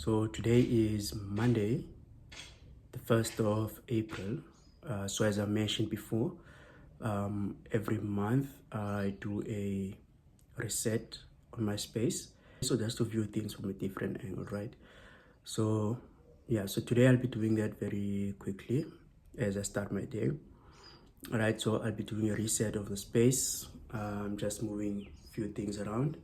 So today is Monday, the 1st of April. So as I mentioned before, every month I do a reset on my space. So just to view things from a different angle, right? So yeah, so today I'll be doing that very quickly as I start my day. All right, so I'll be doing a reset of the space. Just moving a few things around.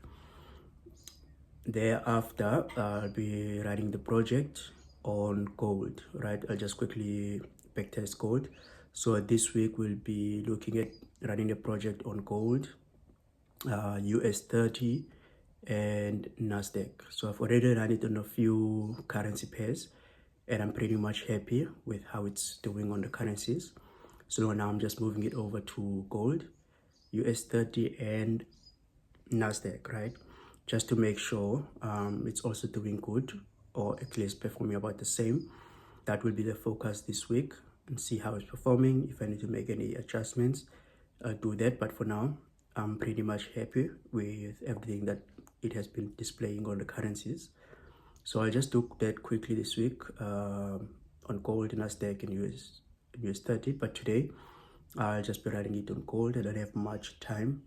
Thereafter, I'll be running the project on gold, right? I'll just quickly backtest gold. So this week we'll be looking at running the project on gold, US30 and NASDAQ. So I've already run it on a few currency pairs and I'm pretty much happy with how it's doing on the currencies. So now I'm just moving it over to gold, US30 and NASDAQ, right? Just to make sure it's also doing good, or at least performing about the same. That will be the focus this week and see how it's performing. If I need to make any adjustments, I'll do that. But for now, I'm pretty much happy with everything that it has been displaying on the currencies. So I just do that quickly this week on gold, NASDAQ, and US30. But today, I'll just be running it on gold. I don't have much time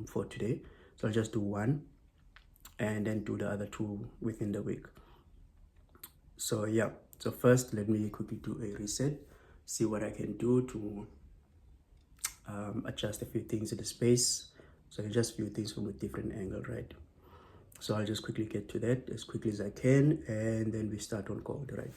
for today, so I'll just do one and then do the other two within the week. So yeah, so first let me quickly do a reset, see what I can do to adjust a few things in the space so I can just view things from a different angle, right? So I'll just quickly get to that as quickly as I can and then we start on gold, right?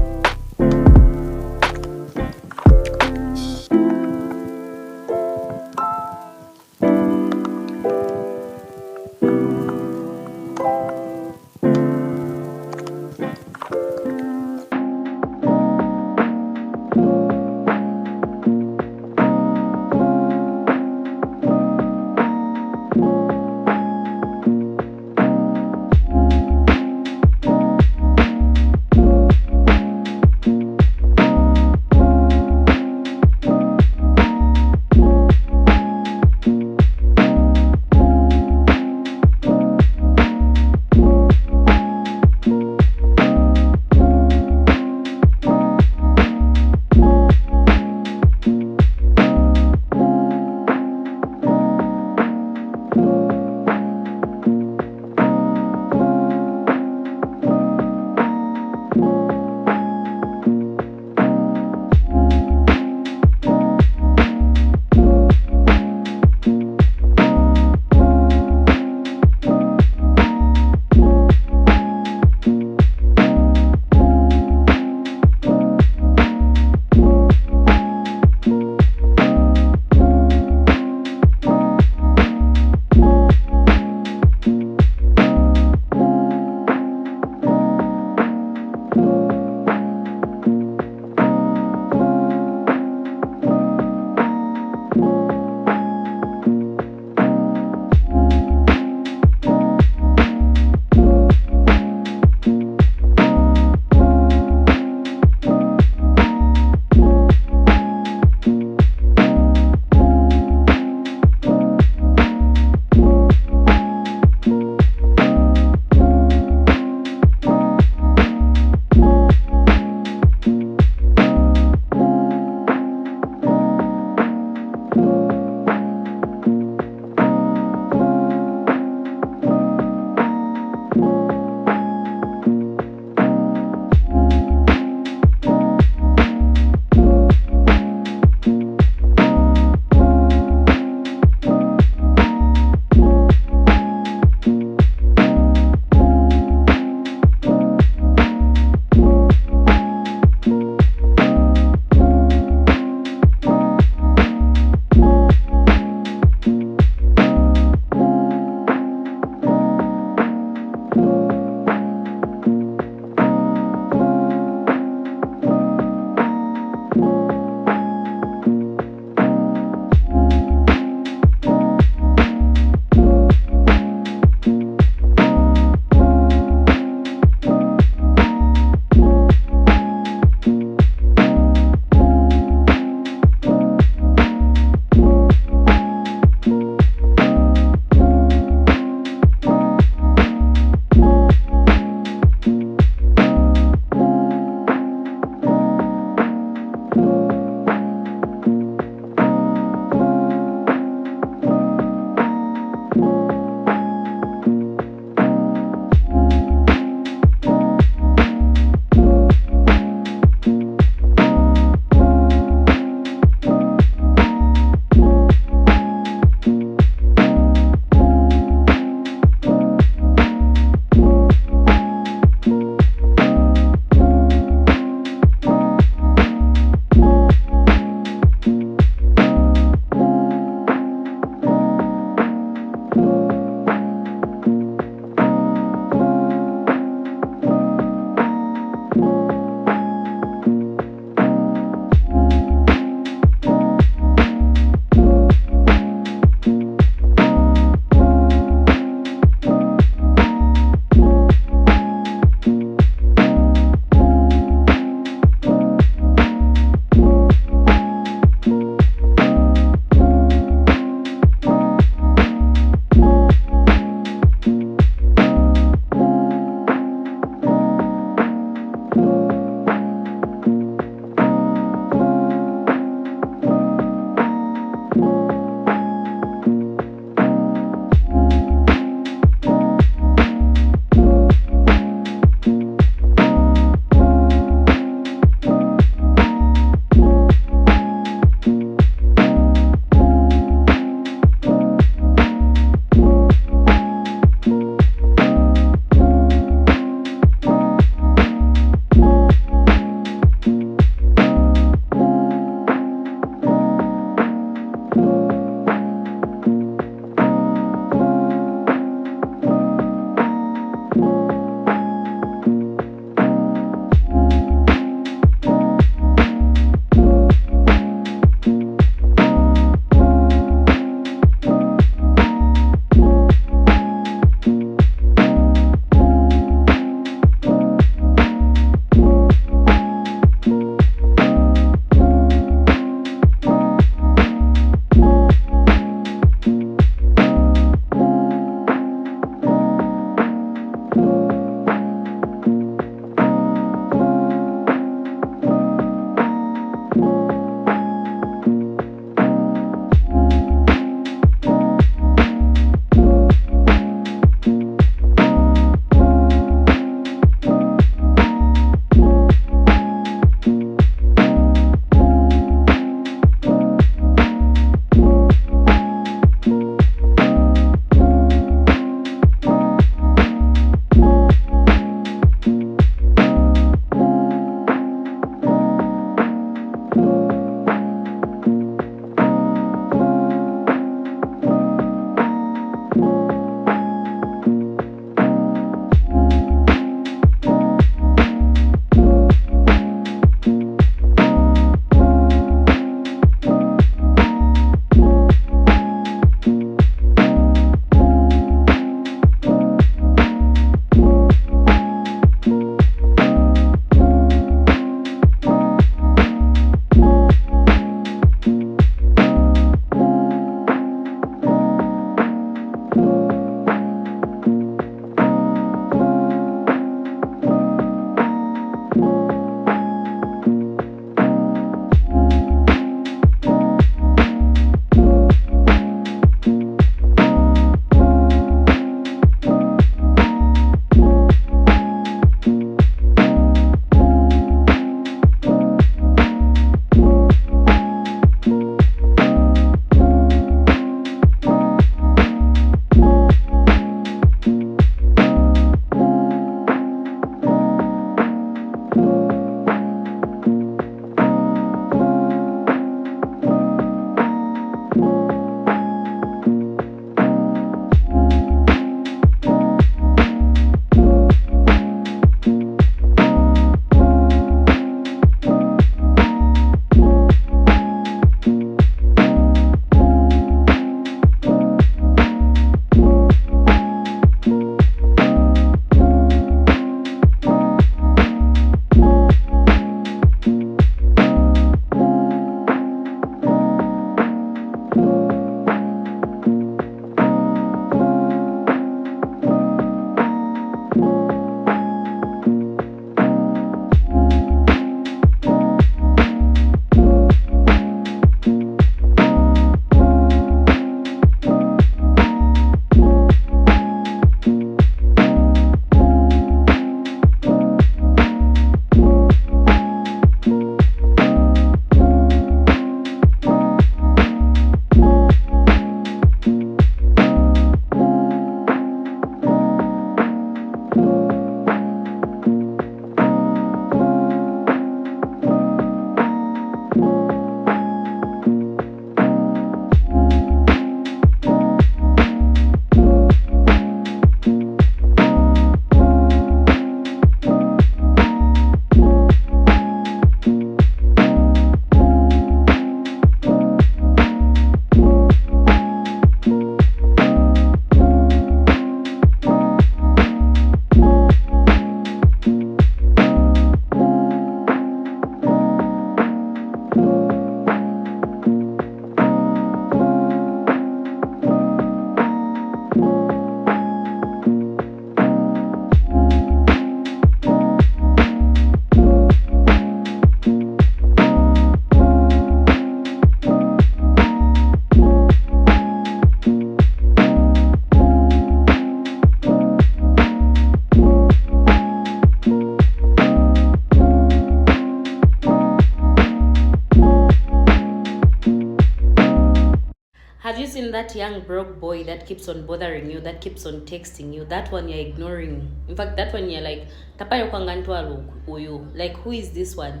you seen that young broke boy that keeps on bothering you, that keeps on texting you? That one you're ignoring. In fact, that one you're like, tapayo kwangantwa uyu. Like, who is this one?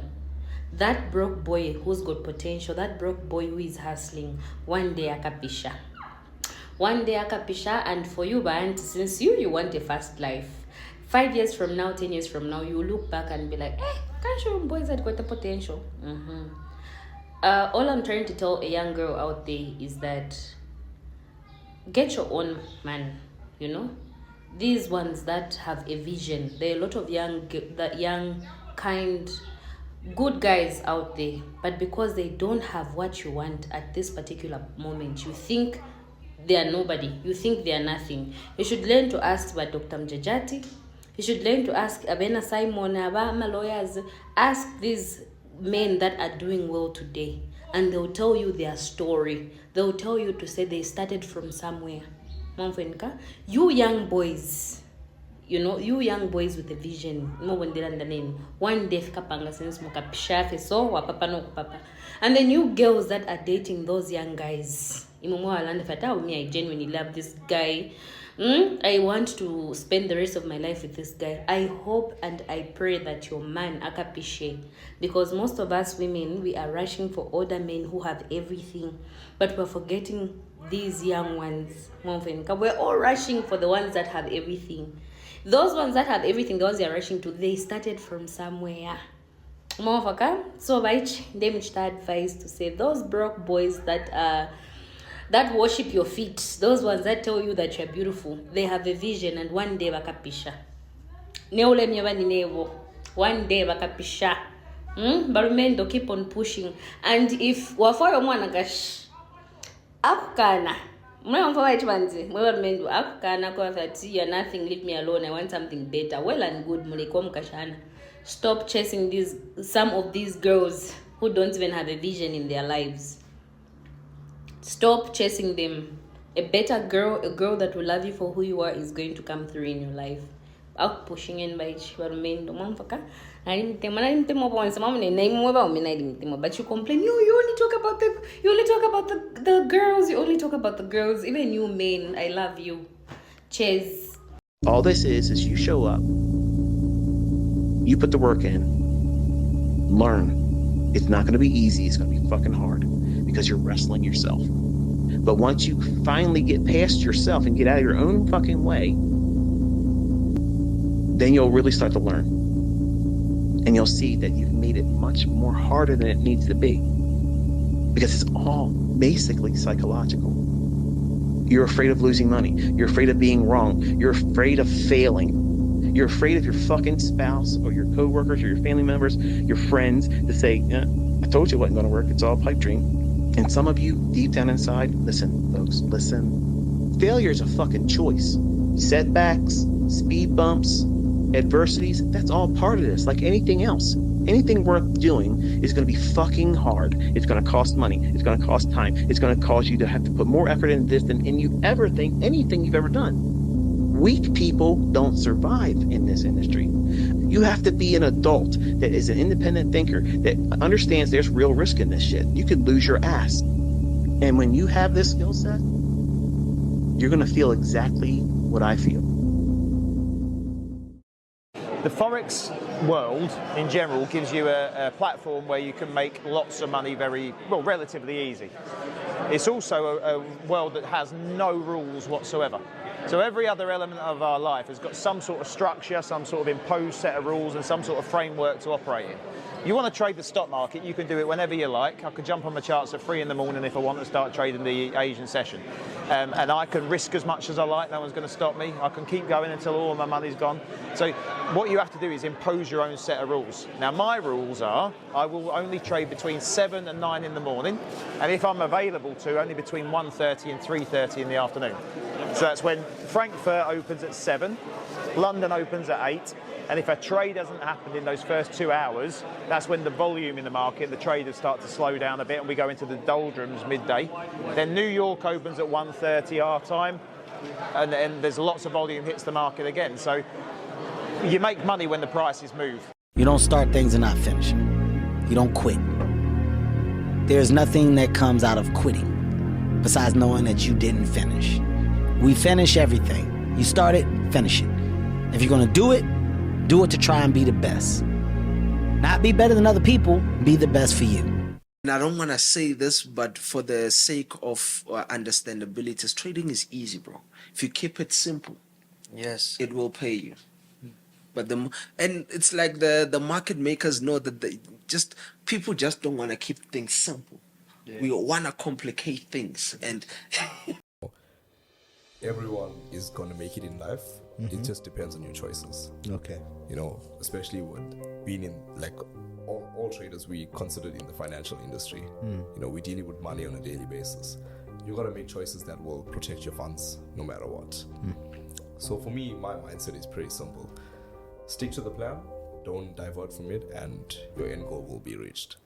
That broke boy who's got potential, that broke boy who is hustling, one day akapisha. One day akapisha, and for you, Baanti, since you want a fast life, 5 years from now, 10 years from now, you look back and be like, can't you boys that got the potential? All I'm trying to tell a young girl out there is that get your own man, you know? These ones that have a vision. There are a lot of young, kind, good guys out there, but because they don't have what you want at this particular moment, you think they are nobody. You think they are nothing. You should learn to ask about Dr. Mjajati. You should learn to ask Abena Simon, Abama lawyers. Ask these men that are doing well today, and they'll tell you their story. They'll tell you to say they started from somewhere. You young boys, you know, you young boys with a vision, one day and then you girls that are dating those young guys, I genuinely love this guy. I want to spend the rest of my life with this guy. I hope and I pray that your man akapishe, because most of us women, we are rushing for older men who have everything, but we're forgetting these young ones. We're all rushing for the ones that have everything. Those ones that have everything, the ones you're rushing to, they started from somewhere. So them advice to say those broke boys that worship your feet, those ones that tell you that you're beautiful, they have a vision, and one day bakapisha. One day bakapisha. But remember, keep on pushing. And if wafoyo mwana gash akukana you're nothing, leave me alone, I want something better, well and good. Stop chasing some of these girls who don't even have a vision in their lives. Stop chasing them. A better girl, a girl that will love you for who you are, is going to come through in your life. Out pushing in by Chwarmendo Mamfaka. But you complain, you only talk about the girls, you only talk about the girls, even you men, I love you. Cheers. All this is you show up, you put the work in, learn. It's not going to be easy, it's going to be fucking hard, because you're wrestling yourself. But once you finally get past yourself and get out of your own fucking way, then you'll really start to learn. And you'll see that you've made it much more harder than it needs to be. Because it's all basically psychological. You're afraid of losing money. You're afraid of being wrong. You're afraid of failing. You're afraid of your fucking spouse or your coworkers or your family members, your friends, to say, I told you it wasn't going to work. It's all a pipe dream. And some of you, deep down inside, listen, folks, listen. Failure is a fucking choice. Setbacks, speed bumps, adversities, that's all part of this, like anything else. Anything worth doing is going to be fucking hard. It's going to cost money. It's going to cost time. It's going to cause you to have to put more effort into this than you ever think anything you've ever done. Weak people don't survive in this industry. You have to be an adult that is an independent thinker that understands there's real risk in this shit. You could lose your ass. And when you have this skill set, you're going to feel exactly what I feel. The Forex world in general gives you a platform where you can make lots of money relatively easy. It's also a world that has no rules whatsoever. So every other element of our life has got some sort of structure, some sort of imposed set of rules and some sort of framework to operate in. You want to trade the stock market, you can do it whenever you like. I could jump on the charts at 3 in the morning if I want to start trading the Asian session. And I can risk as much as I like, no one's going to stop me. I can keep going until all of my money's gone. So what you have to do is impose your own set of rules. Now my rules are, I will only trade between 7 and 9 in the morning, and if I'm available to, only between 1:30 and 3:30 in the afternoon. So that's when Frankfurt opens at 7, London opens at 8, and if a trade hasn't happened in those first 2 hours, that's when the volume in the market, the traders start to slow down a bit and we go into the doldrums midday. Then New York opens at 1:30 our time, and then there's lots of volume hits the market again. So you make money when the prices move. You don't start things and not finish them. You don't quit. There's nothing that comes out of quitting. besides knowing that you didn't finish. We finish everything. You start it, finish it. If you're gonna do it to try and be the best. Not be better than other people, be the best for you. And I don't want to say this, but for the sake of understandability, trading is easy, bro. If you keep it simple, Yes. it will pay you. But and it's like the market makers know that people just don't want to keep things simple. Yeah. We want to complicate things, and everyone is going to make it in life. It just depends on your choices. Okay. You know, especially with being in, like, all traders, we considered in the financial industry. You know, we're dealing with money on a daily basis. You got to make choices that will protect your funds no matter what. So for me, my mindset is pretty simple. Stick to the plan, don't divert from it, and your end goal will be reached.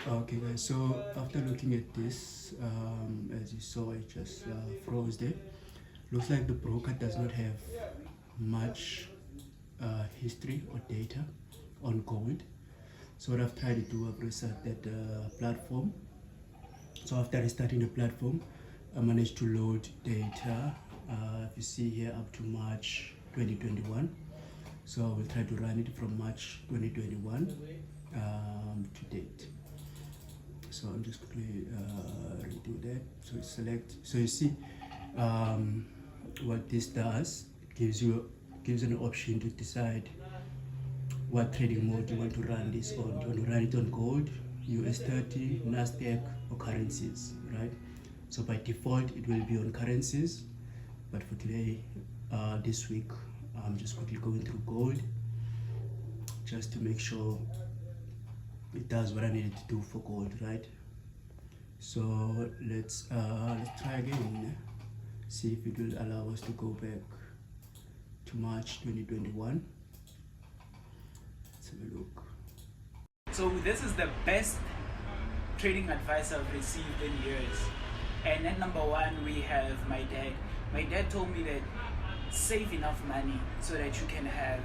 Okay guys, so after looking at this, as you saw, it just froze there. Looks like the broker does not have much history or data on gold. So what I've tried to do, I've restarted the platform. So after restarting the platform, I managed to load data. If you see here, up to March 2021. So I will try to run it from March 2021 to date. So I'm just going to redo that. So select. So you see what this does. It gives you an option to decide what trading mode you want to run this on. Do you want to run it on gold, US30, Nasdaq, or currencies, right? So by default, it will be on currencies. But for today, this week, I'm just quickly going through gold, just to make sure it does what I needed to do for gold, right? So let's try again, see if it will allow us to go back to March 2021. Let's have a look. So this is the best trading advice I've received in years. And at number one, we have my dad. My dad told me that save enough money so that you can have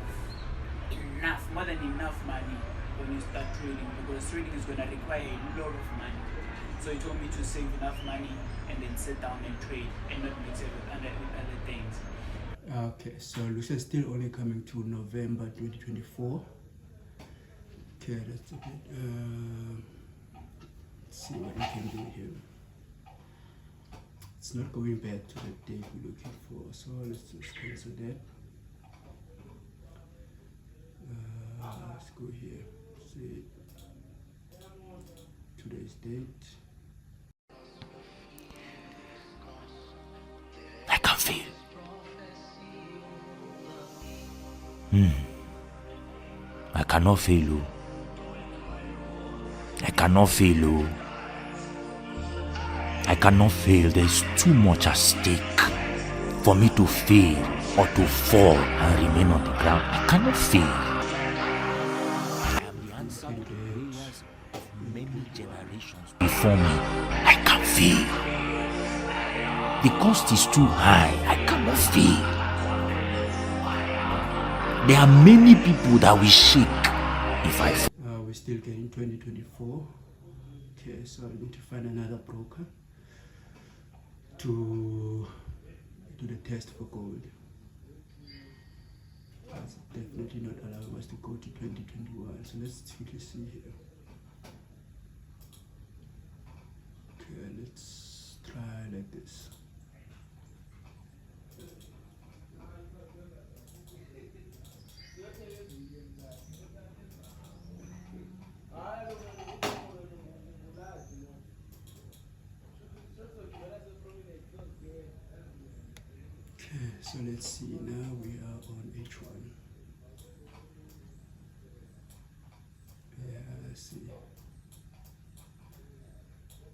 more than enough money when you start trading, because trading is going to require a lot of money. So he told me to save enough money and then sit down and trade and not mix it with other things. Okay, so Lucia's still only coming to November 2024. Okay, that's a bit. Let's see what we can do here. It's not going back to the date we're looking for, so let's just cancel that. Let's go here. See today's date. I can feel. I cannot fail you. I cannot fail you. I cannot fail. There's too much at stake for me to fail or to fall and remain on the ground. I cannot fail. I am the answer to prayers of many generations before me. I can't fail. The cost is too high. I cannot fail. There are many people that will shake if I fail. We're still getting 2024. Okay, so I need to find another broker to do the test for gold. That's definitely not allowing us to go to 2021. So let's quickly see here. Okay, let's try like this. Okay, so let's see, now we are on H1. Yeah, let's see.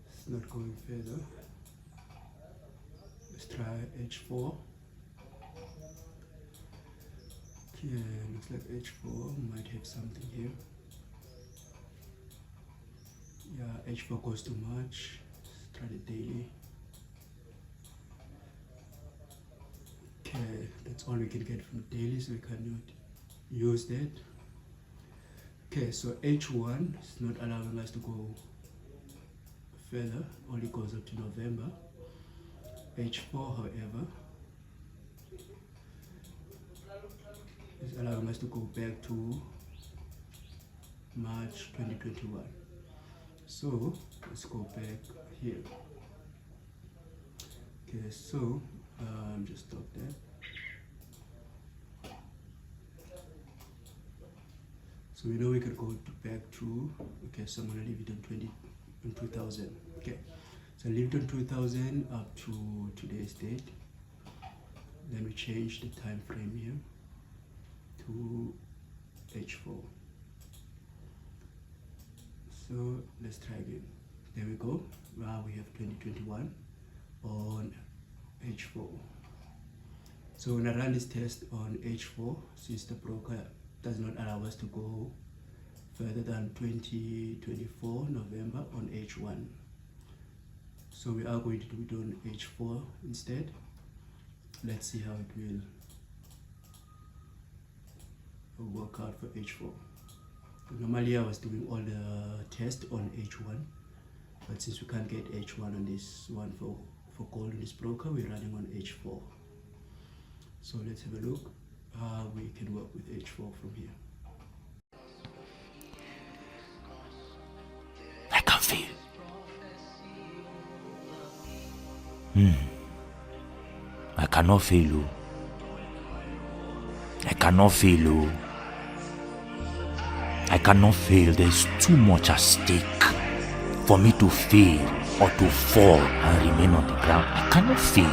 It's not going further. Let's try H4. Okay, looks like H4 might have something here. Yeah, H4 goes too much. Let's try the daily. Okay, that's all we can get from daily, so we cannot use that. Okay, so H1 is not allowing us to go further, only goes up to November. H4, however, is allowing us to go back to March 2021. So let's go back here. Okay, so just stop there. So we know we could go back to, okay, so I'm gonna leave it on 2000. Okay, so leave it on 2000 up to today's date. Then we change the time frame here to H4. So let's try again. There we go. Now we have 2021 on H4. So when I run this test on H4, since the broker does not allow us to go further than 2024 November on H1. So we are going to do it on H4 instead. Let's see how it will work out for H4. Normally I was doing all the tests on H1, but since we can't get H1 on this one for gold on this broker, we're running on H4. So let's have a look how we can work with H4 from here. I can feel. I cannot fail you. I cannot fail you. I cannot fail. There's too much at stake for me to fail or to fall and remain on the ground. I cannot fail.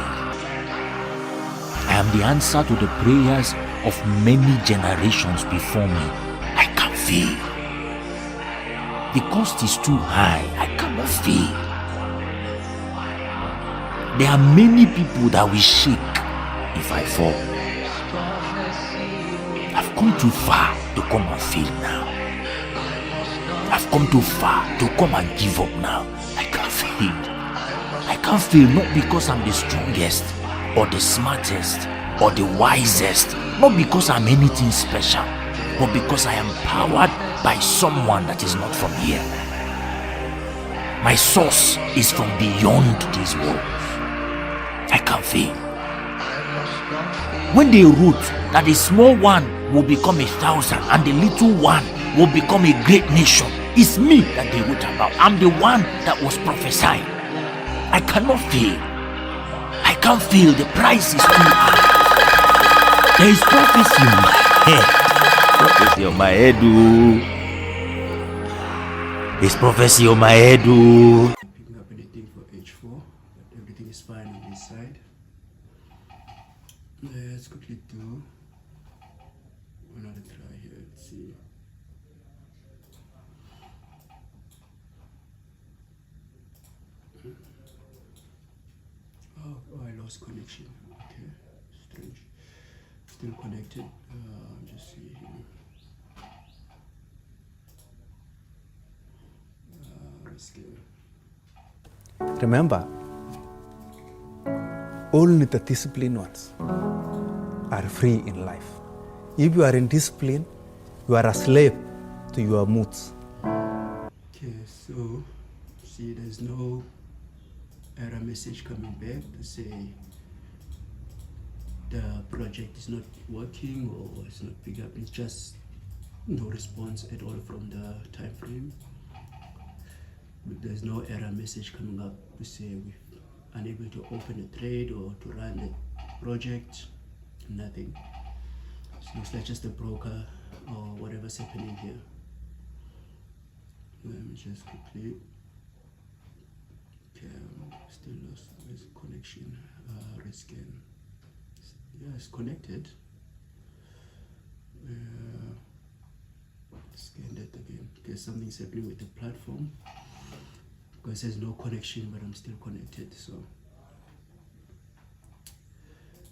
I am the answer to the prayers of many generations before me. I can't fail. The cost is too high. I cannot fail. There are many people that will shake if I fall. I've come too far to come and fail now. I've come too far to come and give up now. I can't fail. I can't fail not because I'm the strongest or the smartest or the wisest, not because I'm anything special, but because I am powered by someone that is not from here. My source is from beyond this world. I can't fail. When they wrote that the small one will become 1,000 and the little one will become a great nation, it's me that they wrote about. I'm the one that was prophesied. I cannot fail. I can't fail. The price is too high. There is prophecy on my head. Prophecy on my head, ooh. There's prophecy on my head, ooh. Picking up anything for H4, but everything is fine on this side. Let's quickly do another try here. Let's see. Oh, I lost connection. Okay, strange. Still connected. Just see here. Let's go. Remember, only the disciplined ones are free in life. If you are in discipline, you are a slave to your moods. Okay, so see, there's no error message coming back to say the project is not working or it's not picking up. It's just no response at all from the time frame. There's no error message coming up to say we're unable to open a trade or to run the project. Nothing. So looks like just the broker or whatever's happening here. Let me just quickly. Okay, still lost this connection. Rescan. Yeah, it's connected. Scan that again. Okay, something's happening with the platform because there's no connection, but I'm still connected. So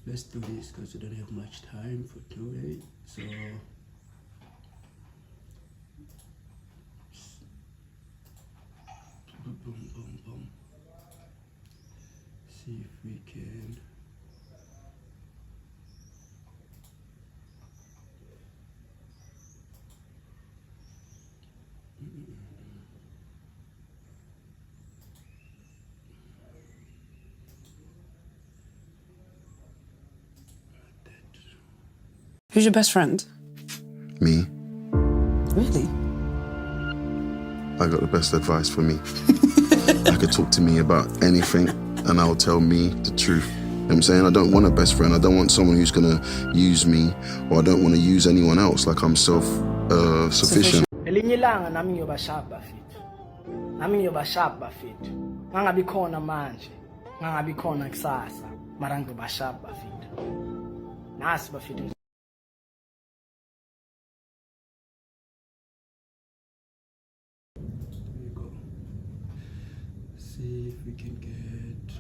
let's do this because we don't have much time for today. So boom, boom, boom. See if we can. Who's your best friend? Me. Really? I got the best advice for me. I could talk to me about anything and I'll tell me the truth. You know what I'm saying? I don't want a best friend. I don't want someone who's gonna use me, or I don't want to use anyone else. Like I'm self-sufficient. Elinye ilanga nami ngiyoba sharp bafethu. Nami ngiyoba sharp bafethu. Ngangabi khona manje, ngangabi khona kusasa, mara ngiyoba sharp bafethu. Nasi bafethu. There you go. See if we can get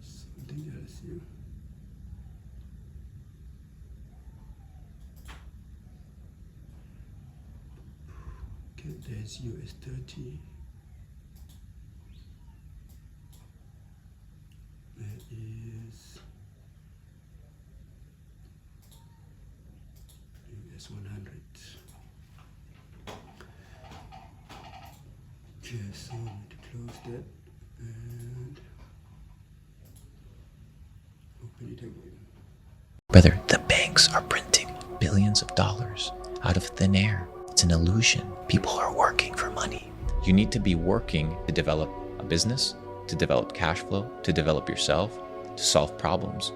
something else here. Okay, there's US30. There is US100. Okay, so we need to close that and open it again. Brother, the banks are printing billions of dollars out of thin air. It's an illusion. People are working for money. You need to be working to develop a business, to develop cash flow, to develop yourself, to solve problems.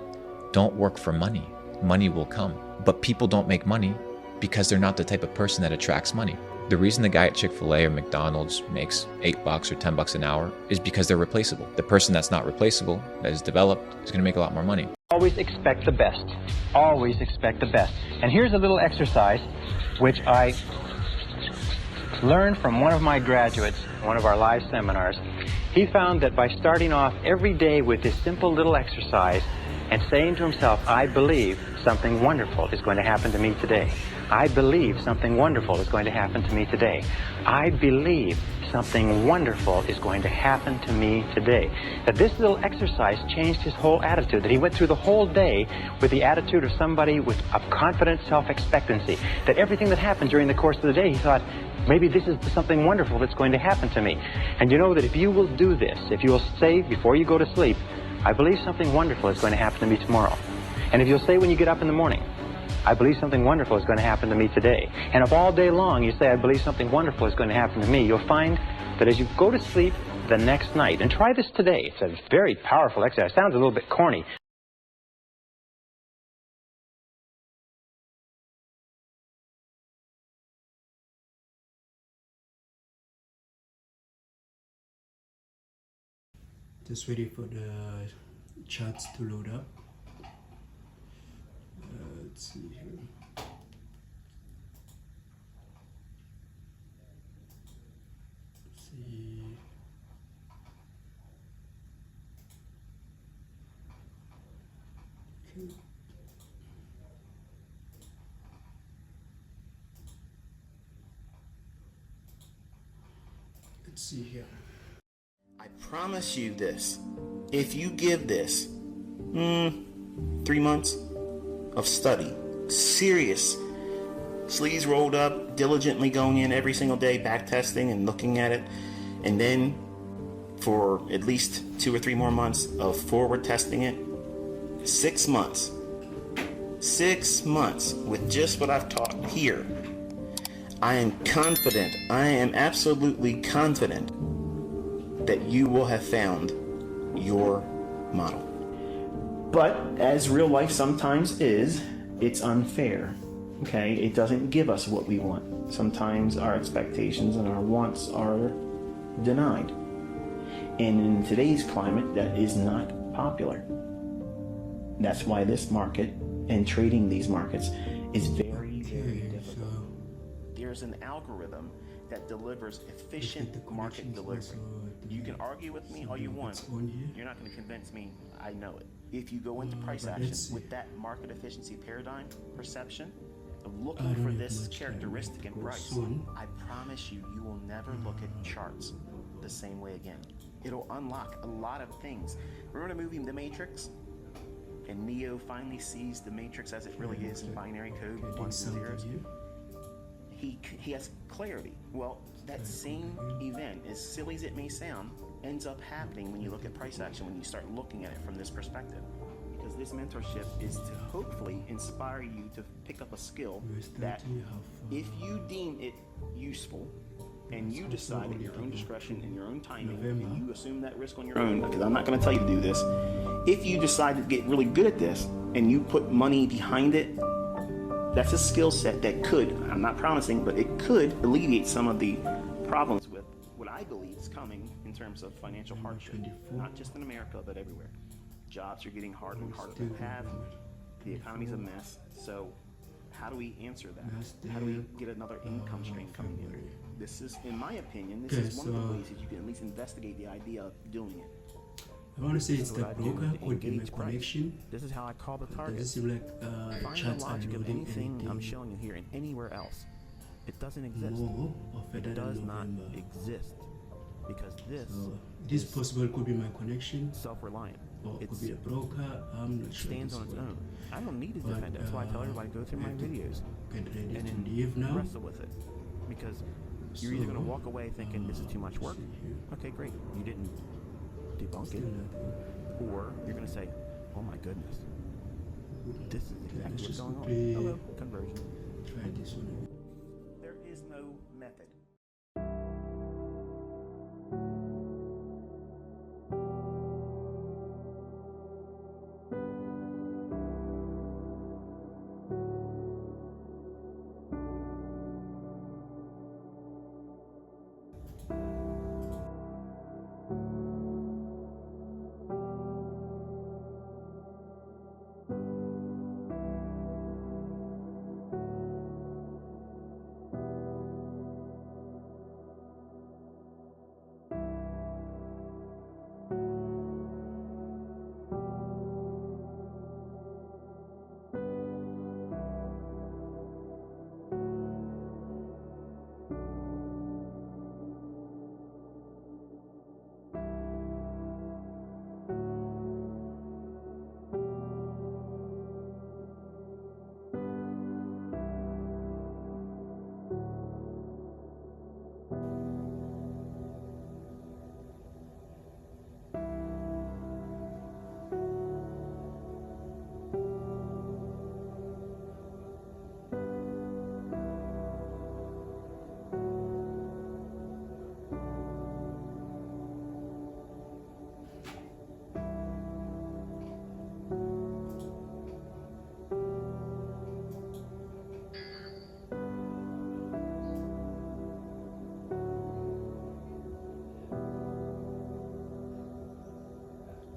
Don't work for money. Money will come. But people don't make money because they're not the type of person that attracts money. The reason the guy at Chick-fil-A or McDonald's makes $8 or $10 an hour is because they're replaceable. The person that's not replaceable, that is developed, is gonna make a lot more money. Always expect the best. Always expect the best. And here's a little exercise which I learned from one of my graduates, one of our live seminars. He found that by starting off every day with this simple little exercise and saying to himself, I believe something wonderful is going to happen to me today. I believe something wonderful is going to happen to me today. I believe something wonderful is going to happen to me today. That this little exercise changed his whole attitude, that he went through the whole day with the attitude of somebody with a confident self-expectancy, that everything that happened during the course of the day, he thought, maybe this is something wonderful that's going to happen to me. And you know that if you will do this, if you will say before you go to sleep, I believe something wonderful is going to happen to me tomorrow. And if you'll say when you get up in the morning, I believe something wonderful is going to happen to me today. And if all day long you say, I believe something wonderful is going to happen to me, you'll find that as you go to sleep the next night, and try this today, it's a very powerful exercise. It sounds a little bit corny. Just waiting for the charts to load up. Let's see here. Let's see. Okay. Let's see here. I promise you this. If you give this 3 months of study, serious, sleeves rolled up, diligently going in every single day, back testing and looking at it, and then for at least 2 or 3 more months of forward testing it, 6 months. 6 months with just what I've taught here. I am confident, I am absolutely confident that you will have found your model. But as real life sometimes is, it's unfair. Okay, it doesn't give us what we want. Sometimes our expectations and our wants are denied. And in today's climate, that is not popular. That's why this market and trading these markets is very, very difficult. There's an algorithm that delivers efficient market delivery. You can argue with me all you want. You're not going to convince me I know it. If you go into price action with that market efficiency paradigm perception of looking for this characteristic in price, I promise you, you will never look at charts the same way again. It'll unlock a lot of things. Remember the movie The Matrix? And Neo finally sees the Matrix as it really is in binary code, ones and zeros. He has clarity. Well, that same event, as silly as it may sound, ends up happening when you look at price action, when you start looking at it from this perspective. Because this mentorship is to hopefully inspire you to pick up a skill that if you deem it useful and you decide at your own discretion and your own timing and you assume that risk on your own, because I'm not going to tell you to do this, if you decide to get really good at this and you put money behind it, that's a skill set that could, I'm not promising, but it could alleviate some of the problems with what I believe is coming in terms of financial hardship, not just in America, but everywhere. Jobs are getting harder and harder to have. The economy's a mess. So how do we answer that? How do we get another income stream coming in? This is, in my opinion, this is one of the ways that you can at least investigate the idea of doing it. I want to say it's the broker, could be my connection. This is how I call the target. Does it seem like find charts the are logic of loading anything I'm showing you here and anywhere else. It doesn't exist. It does not exist. Because this possible could be my connection. Self-reliant. Or it could be a broker. I'm not sure. Stands on its own. I don't need to defend it. That's why I tell everybody go through my videos. Get ready and to leave now. Wrestle with it. Because you're either going to walk away thinking this is too much work. Okay, great. You didn't debunk it. Or you're going to say, oh my goodness. This is exactly what's going on. Hello, conversion. Try this one. There is no method.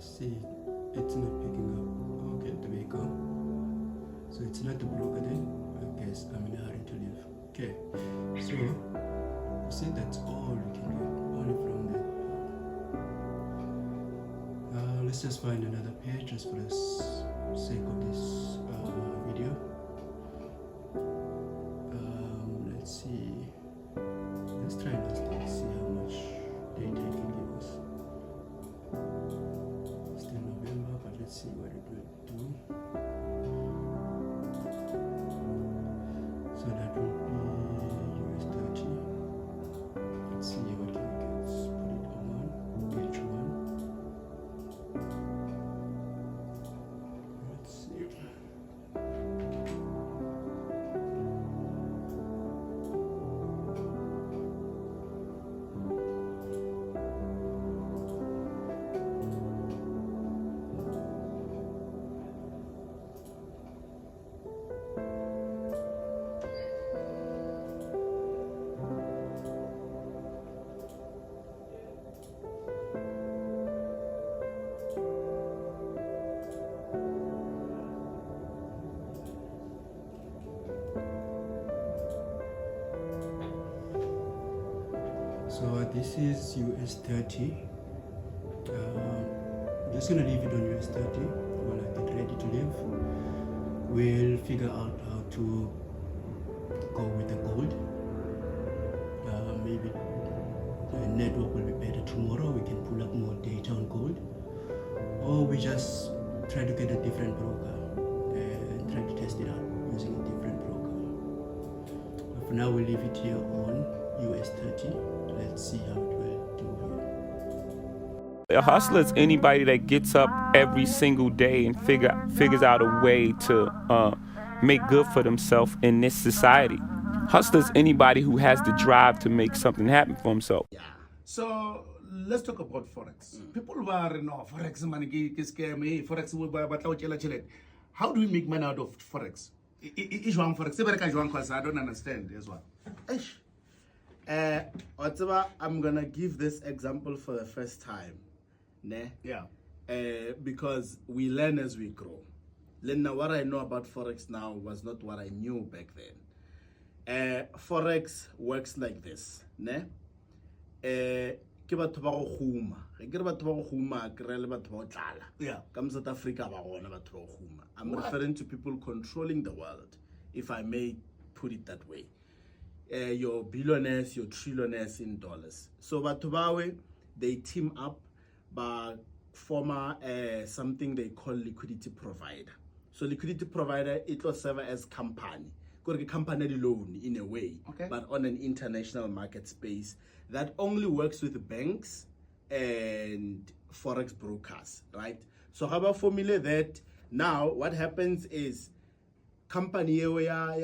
See, it's not picking up. Okay, there we go. So it's not the broker then. I guess I'm in a hurry to leave. Okay, so you see that's all we can do, only from that. Let's just find another page just for the sake of this video. Let's see. Let's try and see how much data it can give us. Still November, but let's see what it will do. So that will be US30. Let's see what can we get. Put it on page 1. Let's see. So this is US30. Just gonna leave it on US30 when I get ready to leave. We'll figure out how to go with the gold. Maybe the network will be better tomorrow. We can pull up more data on gold, or we just try to get a different broker and try to test it out using a different broker. But for now, we'll leave it here on US30. Let's see how it will do here. A hustler is anybody that gets up every single day and figures out a way to make good for themselves in this society. Hustler is anybody who has the drive to make something happen for himself. So let's talk about Forex. People who are no Forex money scam, Forex. How do we make money out of Forex? Forex. I don't understand as well. I'm gonna give this example for the first time. Ne? Yeah. Because we learn as we grow. What I know about Forex now was not what I knew back then. Forex works like this. Ne? Ke batho ba go huma ge ke re batho ba go huma ke re le batho ba go tlala yeah ka South Africa ba gona batho ba go huma. I'm referring to people controlling the world, if I may put it that way. Your billionaires, your trillionaires in dollars. So batho bawe, they team up by form something they call liquidity provider. So liquidity provider, it will serve as company. Company loan in a way, okay, but on an international market space that only works with banks and Forex brokers, right? So how about formula that now what happens is company ya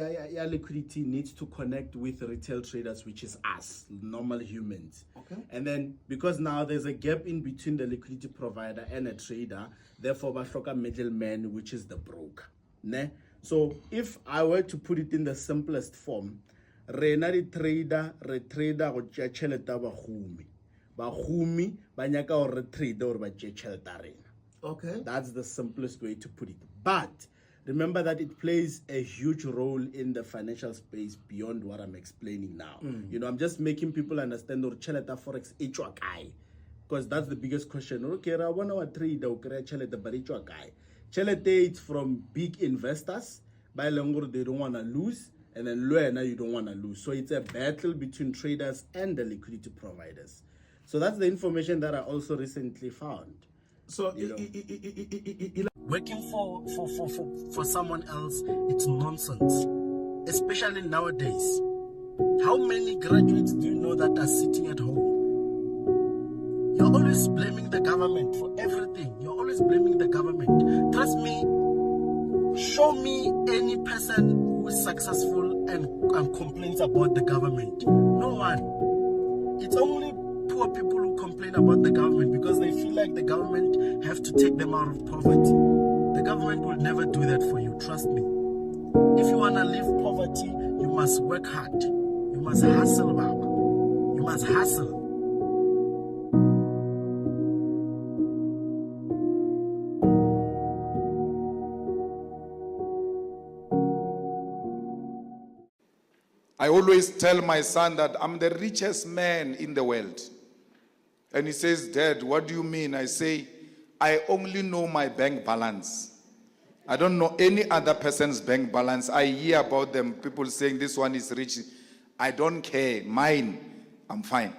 liquidity needs to connect with retail traders, which is us, normal humans. Okay. And then because now there's a gap in between the liquidity provider and a trader, therefore ba hloka middleman, which is the broker. Ne? So if I were to put it in the simplest form, rena di trader re trader go tšea tšhelete ba gumi ba nyaka go re trader or ba tšea tšhelete rena. Okay. That's the simplest way to put it. But remember that it plays a huge role in the financial space beyond what I'm explaining now. You know, I'm just making people understand or tšhelete Forex e tšwa kae, because that's the biggest question. Okay, I want to trade o kry tšhelete but e tšwa kae. Tšhelete, it's from big investors, by longer they don't want to lose, and then Luena you don't want to lose. So it's a battle between traders and the liquidity providers. So that's the information that I also recently found. So working for someone else, it's nonsense, especially nowadays. How many graduates do you know that are sitting at home? You're always blaming the government for everything. You're always blaming the government. Trust me, show me any person who is successful and complains about the government. No one. It's only poor people who complain about the government because they feel like the government have to take them out of poverty. The government will never do that for you, trust me. If you want to leave poverty, you must work hard. You must hustle, Baba. You must hustle. I always tell my son that I'm the richest man in the world. And he says, Dad, what do you mean? I say, I only know my bank balance. I don't know any other person's bank balance. I hear about them, people saying this one is rich. I don't care. Mine, I'm fine.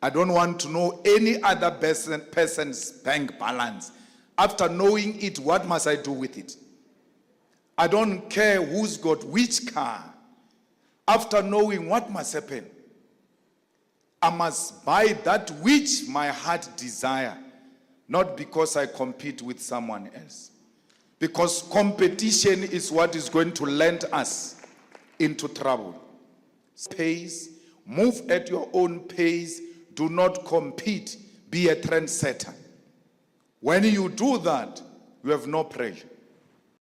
I don't want to know any other person's bank balance. After knowing it, what must I do with it? I don't care who's got which car. After knowing what must happen, I must buy that which my heart desire, not because I compete with someone else. Because competition is what is going to land us into trouble. Pace, move at your own pace, do not compete, be a trendsetter. When you do that, you have no pressure.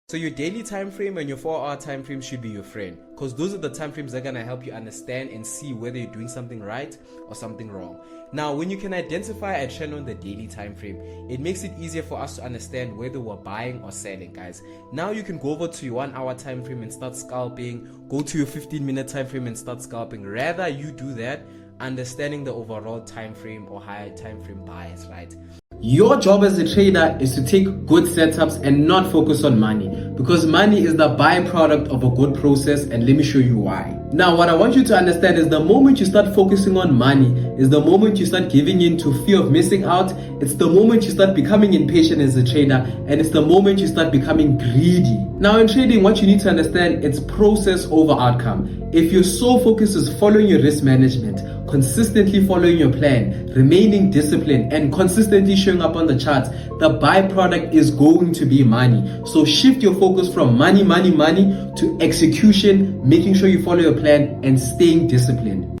So your daily time frame and your 4-hour time frame should be your friend, because those are the time frames that are going to help you understand and see whether you're doing something right or something wrong. Now, when you can identify a trend on the daily time frame, it makes it easier for us to understand whether we're buying or selling, guys. Now you can go over to your 1-hour time frame and start scalping, go to your 15-minute time frame and start scalping. Rather you do that, understanding the overall time frame or higher time frame bias, right? Your job as a trader is to take good setups and not focus on money, because money is the byproduct of a good process, and let me show you why. Now, what I want you to understand is the moment you start focusing on money is the moment you start giving in to fear of missing out. It's the moment you start becoming impatient as a trader, and it's the moment you start becoming greedy. Now, in trading, what you need to understand, it's process over outcome. If your sole focus is following your risk management, consistently following your plan, remaining disciplined, and consistently showing up on the charts, the byproduct is going to be money. So shift your focus from money to execution, making sure you follow your plan, and staying disciplined.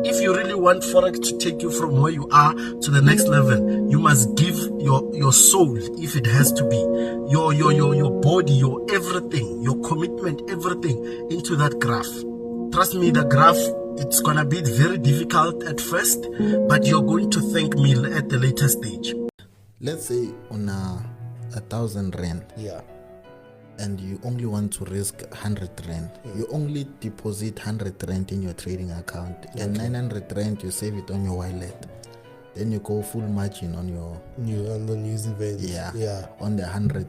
If you really want Forex to take you from where you are to the next level, you must give your soul, if it has to be, your body, your everything, your commitment, everything into that graph. Trust me, the graph, it's gonna be very difficult at first, but you're going to thank me at the later stage. Let's say on 1,000 rand. Yeah. And you only want to risk 100 rand. You only deposit 100 rand in your trading account, and 900 rand you save it on your wallet. Then you go full margin on your on the news events. Yeah. On the 100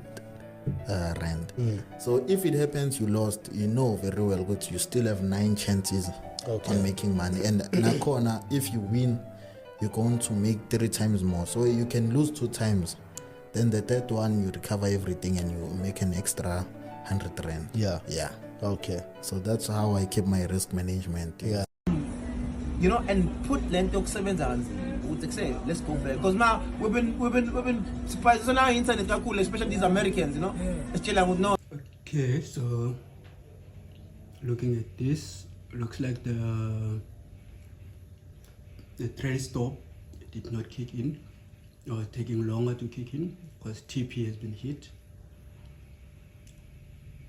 rand. So if it happens you lost, you know very well good you still have 9 chances on making money. And nakona, if you win, you're going to make 3 times more. So you can lose 2 times. Then the third one, you recover everything and you make an extra 100 rand. Yeah. Okay. So that's how I keep my risk management. Yeah. You know, and put Lentok 7 hours. Say, let's go back. Because now we've been surprised. So now internet are cool, especially these Americans, you know. Yeah. Okay, so looking at this, looks like the trade stop did not kick in, or taking longer to kick in because TP has been hit,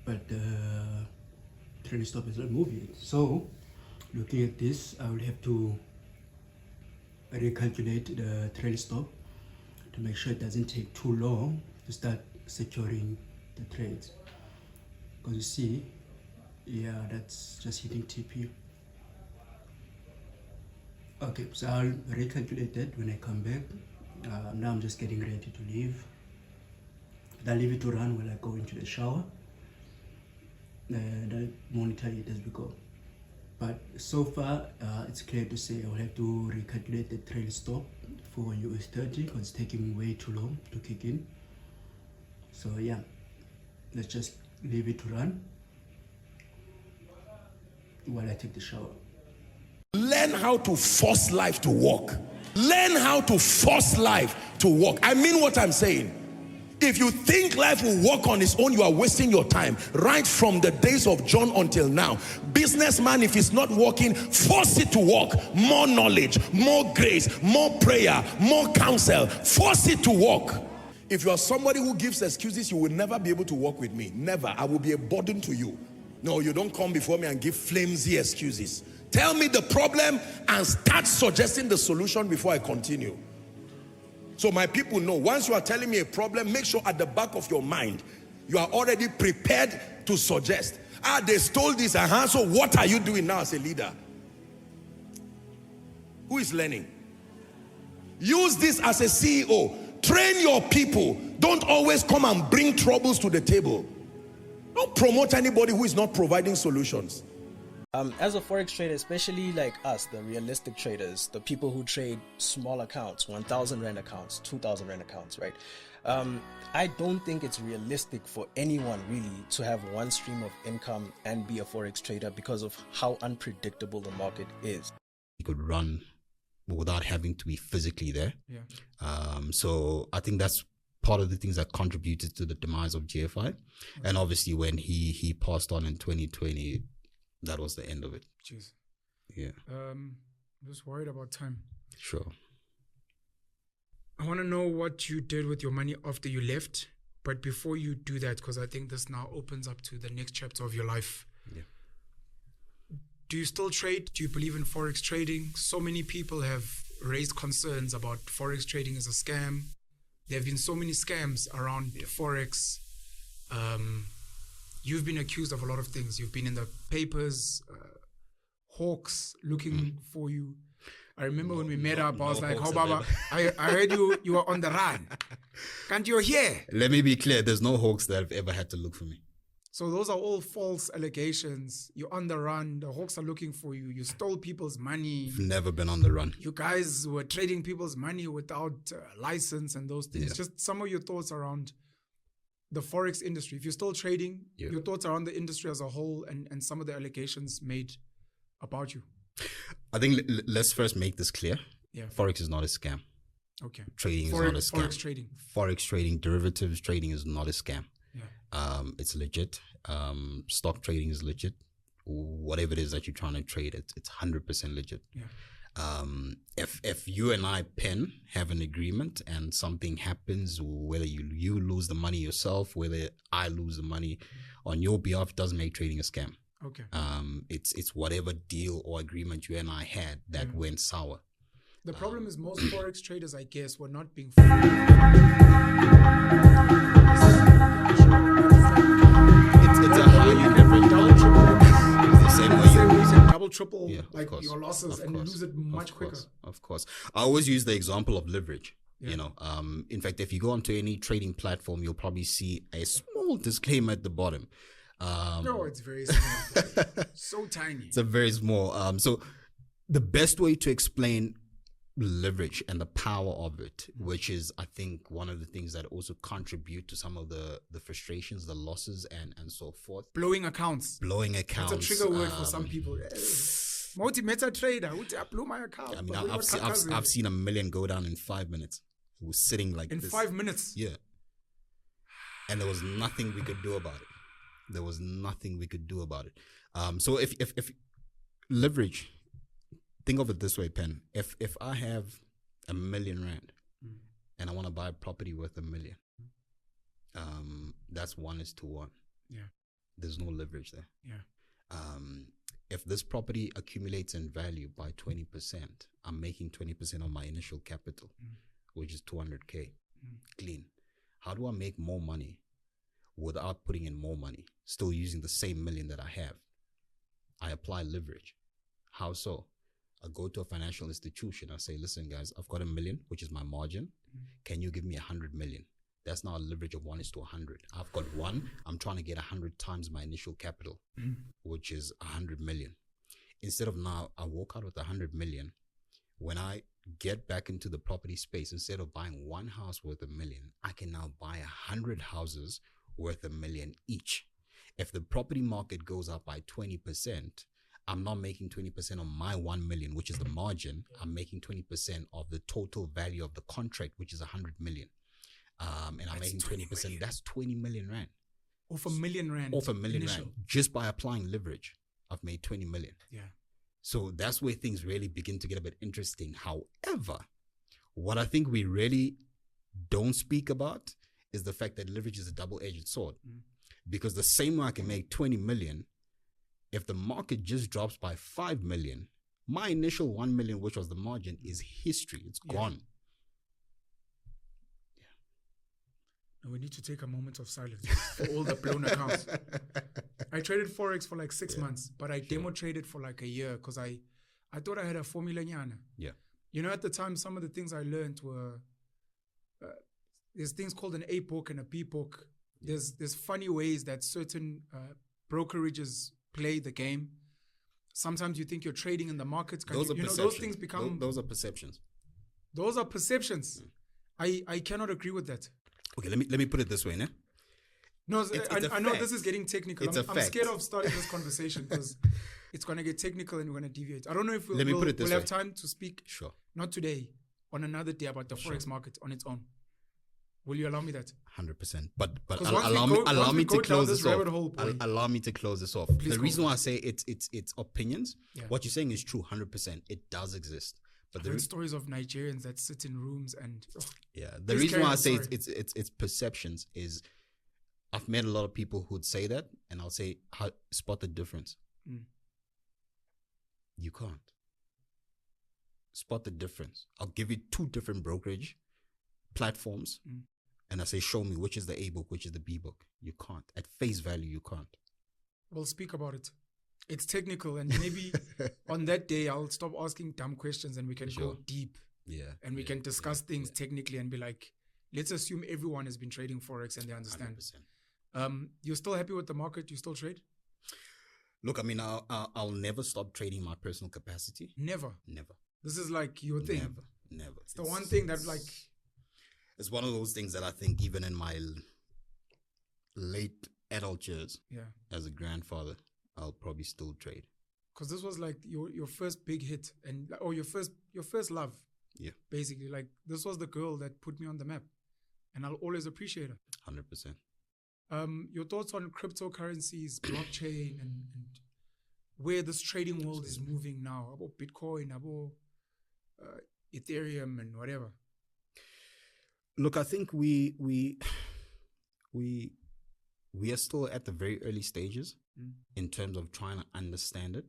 but the trade stop is not moving. So looking at this, I will have to recalculate the trade stop to make sure it doesn't take too long to start securing the trades, because you see, yeah, that's just hitting TP. Okay, so I'll recalculate that when I come back. Now I'm just getting ready to leave. I'll leave it to run while I go into the shower, and I'll monitor it as we go. But so far, it's clear to say I'll have to recalculate the trail stop for us30 because it's taking way too long to kick in. So yeah, let's just leave it to run while I take the shower. Learn how to force life to work. Learn how to force life to work. I mean what I'm saying. If you think life will work on its own, you are wasting your time. Right from the days of John until now. Businessman, if it's not working, force it to work. More knowledge, more grace, more prayer, more counsel. Force it to work. If you are somebody who gives excuses, you will never be able to work with me. Never. I will be a burden to you. No, you don't come before me and give flimsy excuses. Tell me the problem and start suggesting the solution before I continue. So my people know, once you are telling me a problem, make sure at the back of your mind, you are already prepared to suggest. They stole this, so what are you doing now as a leader? Who is learning? Use this as a CEO. Train your people. Don't always come and bring troubles to the table. Don't promote anybody who is not providing solutions. As a Forex trader, especially like us, the realistic traders, the people who trade small accounts, 1,000 Rand accounts, 2,000 Rand accounts, right? I don't think it's realistic for anyone really to have one stream of income and be a Forex trader because of how unpredictable the market is. You could run without having to be physically there. So I think that's part of the things that contributed to the demise of GFI. And obviously when he passed on in 2020, that was the end of it. Jeez. Yeah. I'm just worried about time. Sure. I want to know what you did with your money after you left. But before you do that, because I think this now opens up to the next chapter of your life. Yeah. Do you still trade? Do you believe in Forex trading? So many people have raised concerns about Forex trading as a scam. There have been so many scams around Forex. You've been accused of a lot of things. You've been in the papers, hawks looking for you. I remember when we met up, I was like, "Oh, Baba, I heard you were on the run. Can't you hear?" Let me be clear. There's no hawks that have ever had to look for me. So those are all false allegations. You're on the run. The hawks are looking for you. You stole people's money. I've never been on the run. You guys were trading people's money without license and those things. Just some of your thoughts around the Forex industry. If you're still trading, your thoughts around the industry as a whole and some of the allegations made about you. I think let's first make this clear. Yeah. Forex is not a scam. Okay. Trading is not a scam. Forex trading. Forex trading, derivatives trading is not a scam. Yeah. It's legit. Stock trading is legit. Whatever it is that you're trying to trade, it's 100% legit. Yeah. If you and I have an agreement and something happens, whether you lose the money yourself, whether I lose the money on your behalf, doesn't make trading a scam. Okay. It's whatever deal or agreement you and I had that went sour. The problem is most Forex traders, I guess, were not being it's a highly leveraged. The same way you can double, triple your losses and lose it much quicker. Of course. I always use the example of leverage. Yeah. You know, in fact, if you go onto any trading platform, you'll probably see a small disclaimer at the bottom. No, it's very small. So tiny. It's a very small. So the best way to explain leverage and the power of it, which is, I think, one of the things that also contribute to some of the frustrations, the losses, and so forth. Blowing accounts. That's a trigger word for some people. Multi-meta trader, I blew my account. I mean, I've seen $1 million go down in 5 minutes. It was sitting like in this. 5 minutes? Yeah. And there was nothing we could do about it. There was nothing we could do about it. So if leverage, think of it this way, Pen. If I have R1 million and I want to buy a property worth $1 million, that's 1:1. Yeah. There's no leverage there. Yeah. If this property accumulates in value by 20%, I'm making 20% on my initial capital, which is 200K clean. How do I make more money without putting in more money, still using the same $1 million that I have? I apply leverage. How so? I go to a financial institution. I say, listen, guys, I've got $1 million, which is my margin. Can you give me 100 million? That's now a leverage of 1:100. I've got 1. I'm trying to get 100 times my initial capital, which is 100 million. Instead of now, I walk out with 100 million. When I get back into the property space, instead of buying one house worth $1 million, I can now buy 100 houses worth $1 million each. If the property market goes up by 20%, I'm not making 20% on my 1 million, which is the margin. I'm making 20% of the total value of the contract, which is 100 million. And I'm making 20%. That's 20 million rand. Off $1 million. Off $1 million rand. Just by applying leverage, I've made 20 million. Yeah. So that's where things really begin to get a bit interesting. However, what I think we really don't speak about is the fact that leverage is a double-edged sword. Because the same way I can make 20 million, if the market just drops by 5 million, my initial 1 million, which was the margin, is history. It's gone. Now we need to take a moment of silence for all the blown accounts. I traded Forex for like 6 months, but I demo traded for like a year because I thought I had a formula nyana. Yeah. You know, at the time, some of the things I learned were, there's things called an A book and a B book. There's funny ways that certain brokerages play the game. Sometimes you think you're trading in the markets. Those are perceptions. Those things become... Those are perceptions. Those are perceptions. I cannot agree with that. Okay, let me put it this way, ne? No, I know this is getting technical. I'm scared of starting this conversation because it's going to get technical and we're going to deviate. I don't know if we'll have time to speak. Sure. Not today, on another day about the Forex market on its own. Will you allow me that? 100%. But allow me to close this off. Allow me to close this off. Please, the reason why I say it's opinions, yeah. What you're saying is true, 100%. It does exist. But I've heard stories of Nigerians that sit in rooms and the reason why I say it's perceptions is I've met a lot of people who'd say that, and I'll say, spot the difference. You can't spot the difference. I'll give you 2 different brokerage platforms, and I say, show me which is the A book, which is the B book. You can't. At face value, you can't. We'll speak about it. It's technical, and maybe on that day I'll stop asking dumb questions and we can go deep. Yeah. And we can discuss things technically and be like, let's assume everyone has been trading Forex and they understand. 100%. You're still happy with the market? You still trade? Look, I mean, I'll never stop trading my personal capacity. Never. This is like your thing. Never. It's the one thing that like... It's one of those things that I think even in my late adult years, as a grandfather, I'll probably still trade. because this was like your first big hit or your first love. Yeah. Basically, like this was the girl that put me on the map, and I'll always appreciate her. 100%. Your thoughts on cryptocurrencies, blockchain, and where this trading world is moving now, about Bitcoin, about Ethereum, and whatever. Look, I think we are still at the very early stages in terms of trying to understand it.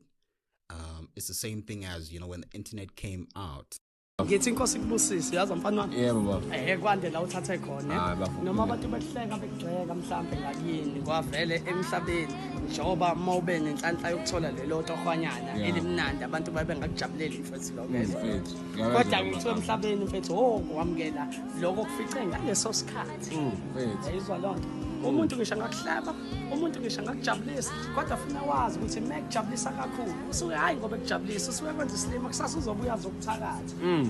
It's the same thing as, when the internet came out. ngithi inkosi kubusise yazi mfana wami Yebo baba. Kwande la uthathe khona noma abantu behleka bekugceka mhlambe ngakini kwavele emhlabeni njengoba mawube nenhlanhla yokuthola lelo tohwanyana elimnandi abantu babe ngakujabuleli mfethu lokho kodwa ngithiwe emhlabeni mfethu kwamukela lokho kufice ngaleso sikhathi yayizwa lonto umuntu ngisho ngakuhlaba umuntu ngisho ngakujabulisa kodwa funa wazi ukuthi mekujabulisa kakhulu usuke hayi ngoba ekujabulisa usuke kwenza isilimo kusasa uzobuya zokuthakatha.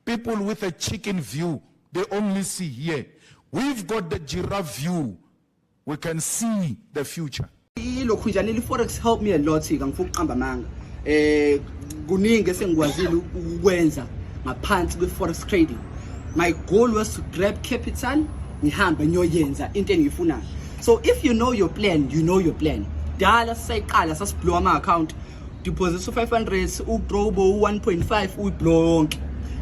People with a chicken view, they only see here. We've got the giraffe view. We can see the future. Ilokhu njani iForex help me a lot ngifuna uqamba amanga. Kuningi esengikwazile ukwenza ngaphansi kweForex trading. My goal was to grab capital ngihambe ngiyoyenza into engiyifunayo. So if you know your plan, you know your plan. Dala sayiqala sasiblow ama account. Deposit 500 ublow 1.5 ublow yonke.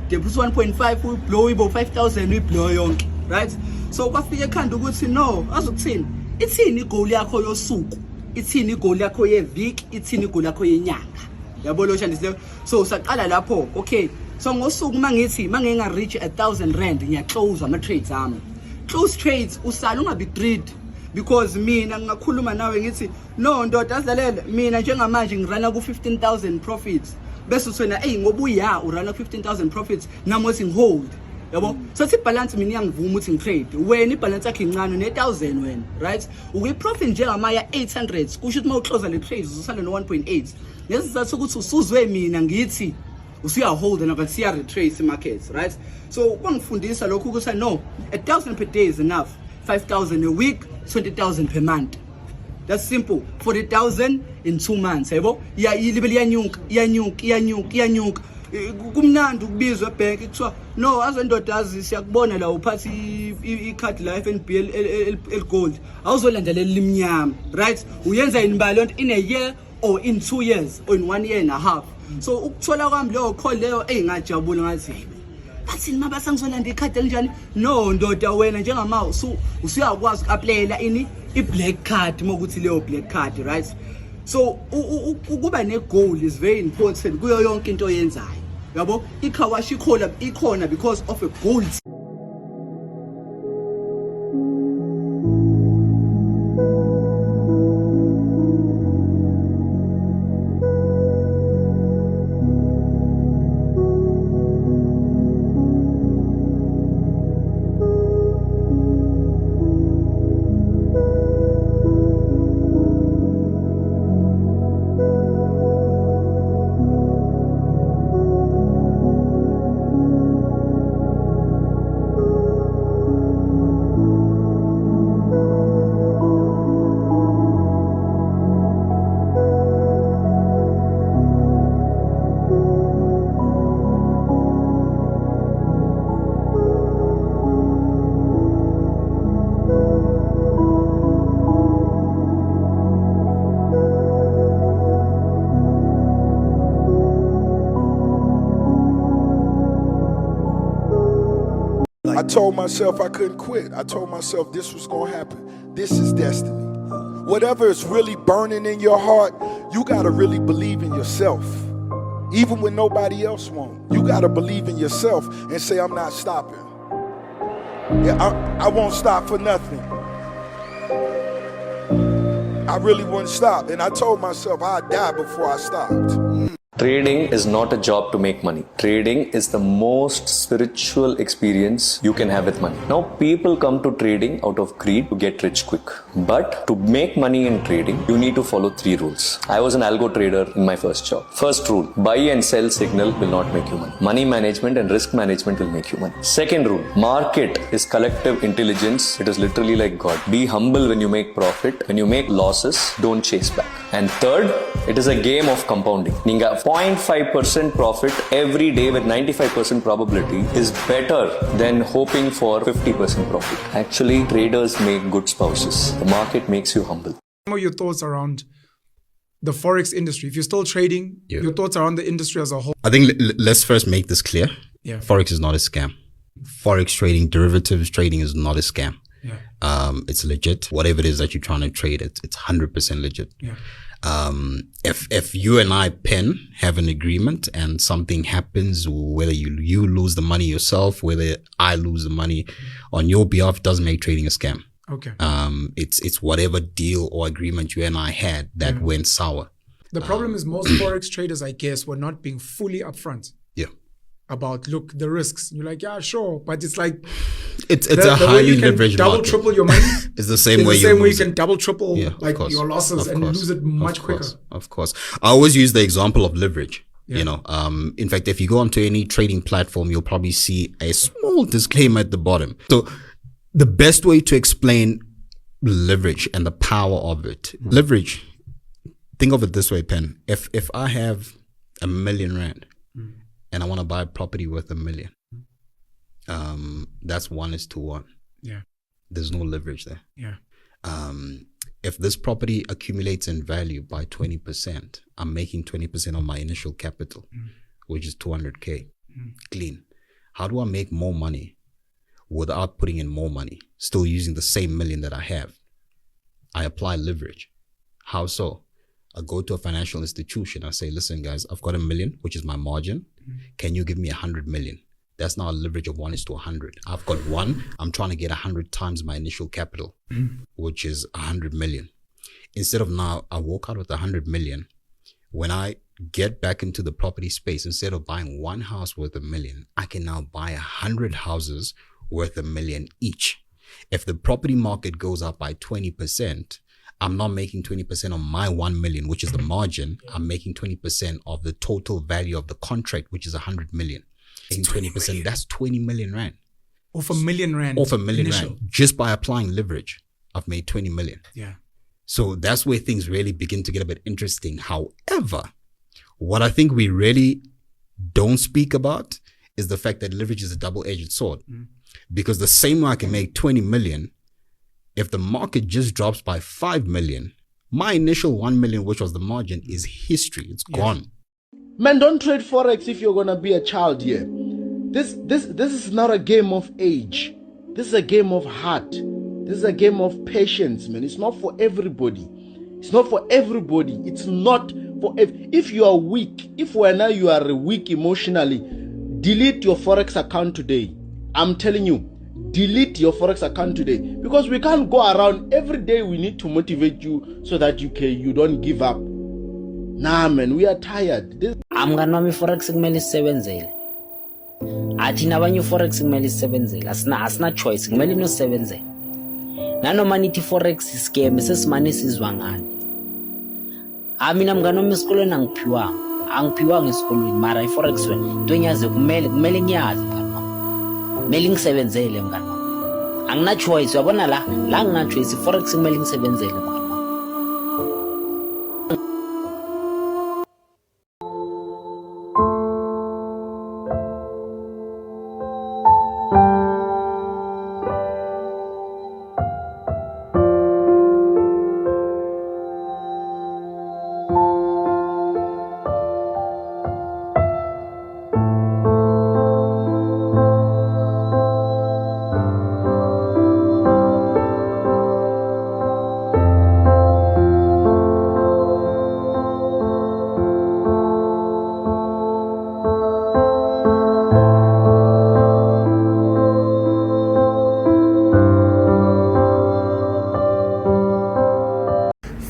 Deposit 1.5 ublow ibo 5000 ublow yonke, right? So kwafika ekhanda ukuthi no, azokuthini? Ithini igoal yakho yosuku? Ithini igoal yakho yeviki? Ithini igoal yakho yenyanga? Yabo lo shandisile. So saqala lapho, okay. So ngosuku mangithi mangenga reach 1000 rand ngiyaclose ama trades ami. Close trades usala ungabi greed. Because mina ngingakhuluma nawe ngithi no ndoda asidlalele mina njengamanje ngirana ku 15000 profits bese uthena ngoba uya urana 15000 profits namothi ngihold yabo so thi balance mina iyangivuma ukuthi ngitrade wena ibalance yakhe incane ne 1000 wena right uyi profit njengamaya 800 kusho ukuthi mawuclose le trades uzosala no 1.8 ngesizathu ukuthi usuzwe mina ngithi usuya hold and aka siya retrace markets right so kwangifundisa lokho ukuthi no 1000 per day is enough 5,000 a week, 20,000 per month. That's simple. 40,000 in 2 months. Yabo? Iyanyuka. Kumnandi ukubizwa bank kuthiwa no azendodazi siyakubona la uphathi i-card la FNB el-gold. Awuzolandelela limnyama, right? Uyenza inibali lonto in a year or in 2 years or in 1 year and a half. So ukuthola kwami leyo call leyo ngajabula ngathi bathini mabasa ngizolanda ikhadi elinjani no ndoda wena njengama usuyakwazi ukuapplyela i-black card mokuthi leyo black card right so ukuba ne-goal is very important kuyo yonke into oyenzayo yabo ikhawashi ikhona because of a goal. I told myself I couldn't quit. I told myself this was going to happen. This is destiny. Whatever is really burning in your heart, you got to really believe in yourself. Even when nobody else won't. You got to believe in yourself and say, I'm not stopping. I won't stop for nothing. I really wouldn't stop. And I told myself I'd die before I stopped. Trading is not a job to make money. Trading is the most spiritual experience you can have with money. Now, people come to trading out of greed to get rich quick. But to make money in trading, you need to follow 3 rules. I was an algo trader in my first job. First rule, buy and sell signal will not make you money. Money management and risk management will make you money. Second rule, market is collective intelligence. It is literally like God. Be humble when you make profit. When you make losses, don't chase back. And third, it is a game of compounding. Ninga 0.5% profit every day with 95% probability is better than hoping for 50% profit. Actually, traders make good spouses. The market makes you humble. What are your thoughts around the Forex industry? If you're still trading, your thoughts around the industry as a whole? I think let's first make this clear. Yeah. Forex is not a scam. Forex trading, derivatives trading is not a scam. Yeah. It's legit. Whatever it is that you're trying to trade, it's 100% legit. Yeah. If you and I, Pen, have an agreement and something happens, whether you lose the money yourself, whether I lose the money on your behalf, doesn't make trading a scam. Okay. It's whatever deal or agreement you and I had that went sour. The problem is most Forex traders, I guess, were not being fully upfront. Yeah. About the risks. You're like, yeah, sure, but it's like it's a highly leveraged double market. Triple your money. It's the same way you can double triple course, your losses and lose it much quicker. Of course, I always use the example of leverage. Yeah. You know, in fact, if you go onto any trading platform, you'll probably see a small disclaimer at the bottom. So, the best way to explain leverage and the power of it, leverage. Think of it this way, Pen. If I have R1 million and I want to buy a property worth $1 million, that's 1:1. Yeah. There's no leverage there. Yeah. If this property accumulates in value by 20%, I'm making 20% on my initial capital, which is 200K clean. How do I make more money without putting in more money, still using the same $1 million that I have? I apply leverage. How so? I go to a financial institution. I say, listen, guys, I've got $1 million, which is my margin. Can you give me 100 million? That's now a leverage of 1:100. I've got 1. I'm trying to get 100 times my initial capital, which is 100 million. Instead of now, I walk out with 100 million. When I get back into the property space, instead of buying one house worth $1 million, I can now buy 100 houses worth $1 million each. If the property market goes up by 20%, I'm not making 20% on my 1 million, which is the margin. I'm making 20% of the total value of the contract, which is 100 million. Making 20%, that's 20 million rand. Off R1 million. Off R1 million rand. Just by applying leverage, I've made 20 million. Yeah. So that's where things really begin to get a bit interesting. However, what I think we really don't speak about is the fact that leverage is a double-edged sword. Because the same way I can make 20 million, if the market just drops by 5 million, my initial 1 million, which was the margin, is history. It's gone. Man, don't trade Forex if you're gonna be a child here. This is not a game of age. This is a game of heart. This is a game of patience, man. It's not for everybody. It's not for everybody. It's not for if you are weak, if right now you are weak emotionally, delete your Forex account today. I'm telling you, delete your Forex account today, because we can't go around every day. We need to motivate you so that you don't give up. Nah, man, we are tired. Mngani wami Forex kumele isebenzele. Athi nabanye Forex kumele isebenzele. Asina choice, kumele inosebenzele. Nanoma nithi Forex scam sesimane sizwa ngani. Mina mngani wami esikolweni angiphiwanga esikolweni, mara iForex wena into enyazi kumele ngiyazi mngani wami. Kumele ngisebenzele mngani wami. Angina choice, uyabona la ngina choice, Forex kumele ngisebenzele mngani wami.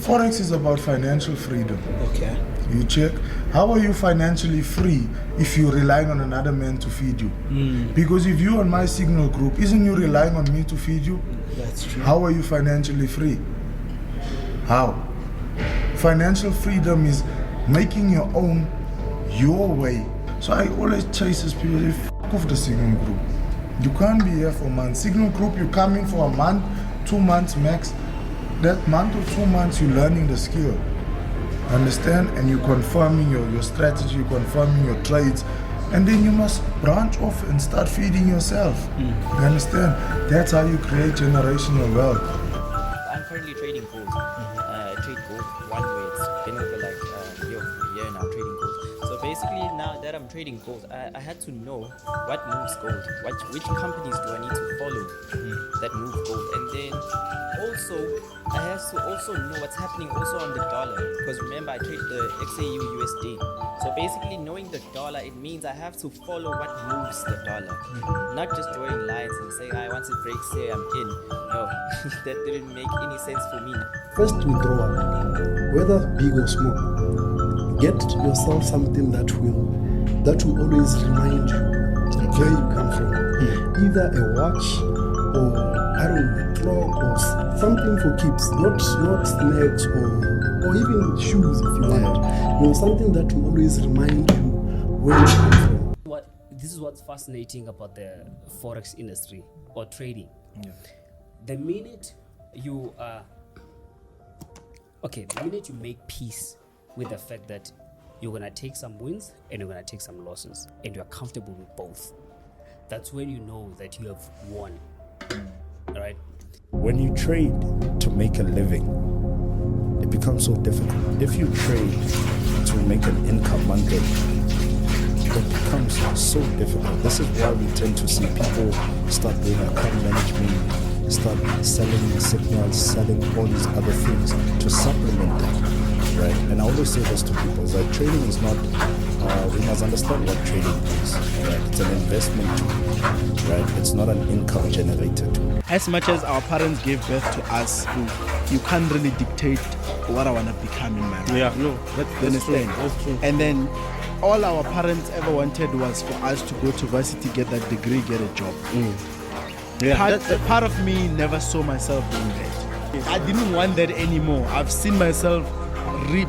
Forex is about financial freedom. Okay. You check. How are you financially free if you're relying on another man to feed you? Because if you're on my signal group, isn't you relying on me to feed you? That's true. How are you financially free? How? Financial freedom is making your own, your way. So I always chase these people, f off the signal group. You can't be here for months. Signal group, you come in for a month, 2 months max. That month or 2 months, you're learning the skill. Understand? And you're confirming your strategy, you're confirming your trades, and then you must branch off and start feeding yourself. You understand? That's how you create generational wealth. I'm currently trading gold. I trade gold one way. It's been over like a year now trading gold. So basically now that I'm trading gold, I had to know what moves gold. Which companies do I need to follow that move gold? And then also I have to also know what's happening also on the dollar. Because remember I trade the XAU USD. So basically knowing the dollar, it means I have to follow what moves the dollar. Not just drawing lines and saying, once it breaks here, I'm in. No, that didn't make any sense for me. First withdrawal, whether big or small, get yourself something that will always remind you where you come from. Either a watch or I don't know, a clock or something for keeps, not snacks or even shoes if you want. Something that will always remind you where you come from. This is what's fascinating about the Forex industry or trading. The minute you make peace with the fact that you're gonna take some wins and you're gonna take some losses and you're comfortable with both, that's when you know that you have won. All right? When you trade to make a living, it becomes so difficult. If you trade to make an income monthly, it becomes so difficult. This is why we tend to see people start doing account management, start selling signals, selling all these other things to supplement them, right? And I always say this to people, is that trading is not, we must understand what trading is, right? It's an investment tool, right? It's not an income generator tool. As much as our parents gave birth to us, you can't really dictate what I want to become in my life. Yeah, no, that's true. That's true. And then all our parents ever wanted was for us to go to university, get that degree, get a job. Part of me never saw myself doing that. I didn't want that anymore. I've seen myself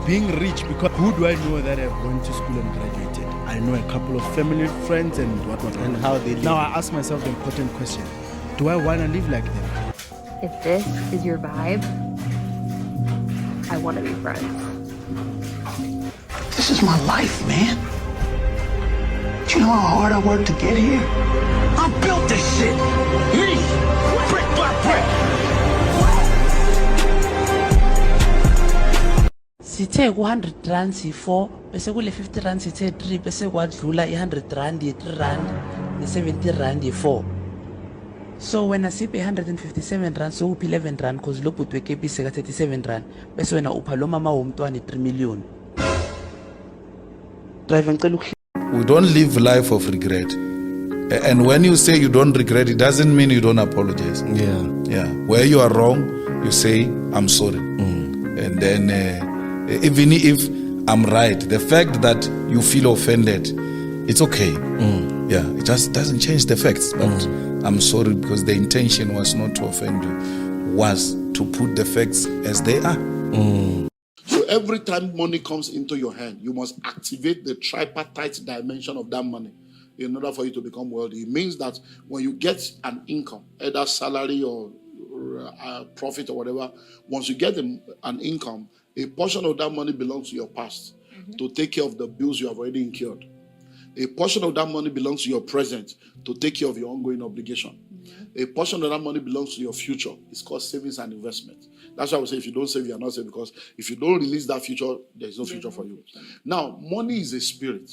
being rich because who do I know that have gone to school and graduated? I know a couple of family friends and whatnot. And how they live. Now I ask myself the important question: do I want to live like them? If this is your vibe, I want to be friends. This is my life, man. Do you know how hard I worked to get here? I built this shit. Me. Brick by brick. Sithe ku-100 rand si-4 bese kule-50 rand sithe 3 bese kwadlula i-100 rand ye-3 rand ne-70 rand ye-4. So wena siphe 157 rand sokuphi 11 rand cause lo bhuti wekepisi ka-37 rand bese wena upha lo mama womntwana 3 million. Drive ngicela We don't live life of regret. And when you say you don't regret, it doesn't mean you don't apologize. Yeah. Where you are wrong, you say, I'm sorry. And then even if I'm right, the fact that you feel offended, it's okay. Yeah, it just doesn't change the facts. But I'm sorry because the intention was not to offend you, was to put the facts as they are. So every time money comes into your hand, you must activate the tripartite dimension of that money in order for you to become wealthy. It means that when you get an income, either salary or profit or whatever, once you get an income, a portion of that money belongs to your past to take care of the bills you have already incurred. A portion of that money belongs to your present to take care of your ongoing obligation. A portion of that money belongs to your future. It's called savings and investment. That's why I would say if you don't save, you are not saved, because if you don't release that future, there's no future for you. Now, money is a spirit.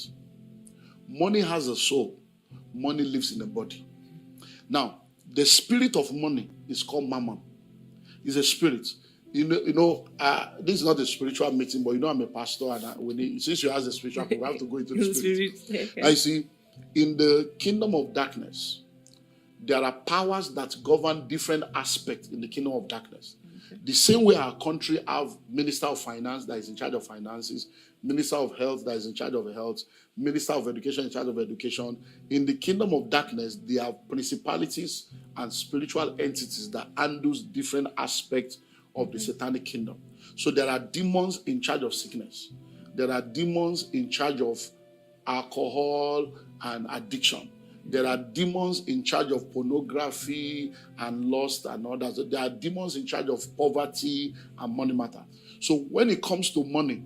Money has a soul. Money lives in the body. Now, the spirit of money is called mammon. It's a spirit. This is not a spiritual meeting, but I'm a pastor, and since you ask the spiritual people, I have to go into the spirit. I see, in the kingdom of darkness, there are powers that govern different aspects in the kingdom of darkness. The same way our country have Minister of Finance that is in charge of finances, Minister of Health that is in charge of health, Minister of Education in charge of education. In the kingdom of darkness, there are principalities and spiritual entities that handle different aspects of the satanic kingdom. So there are demons in charge of sickness. There are demons in charge of alcohol and addiction. There are demons in charge of pornography and lust and all that. There are demons in charge of poverty and money matter. So when it comes to money,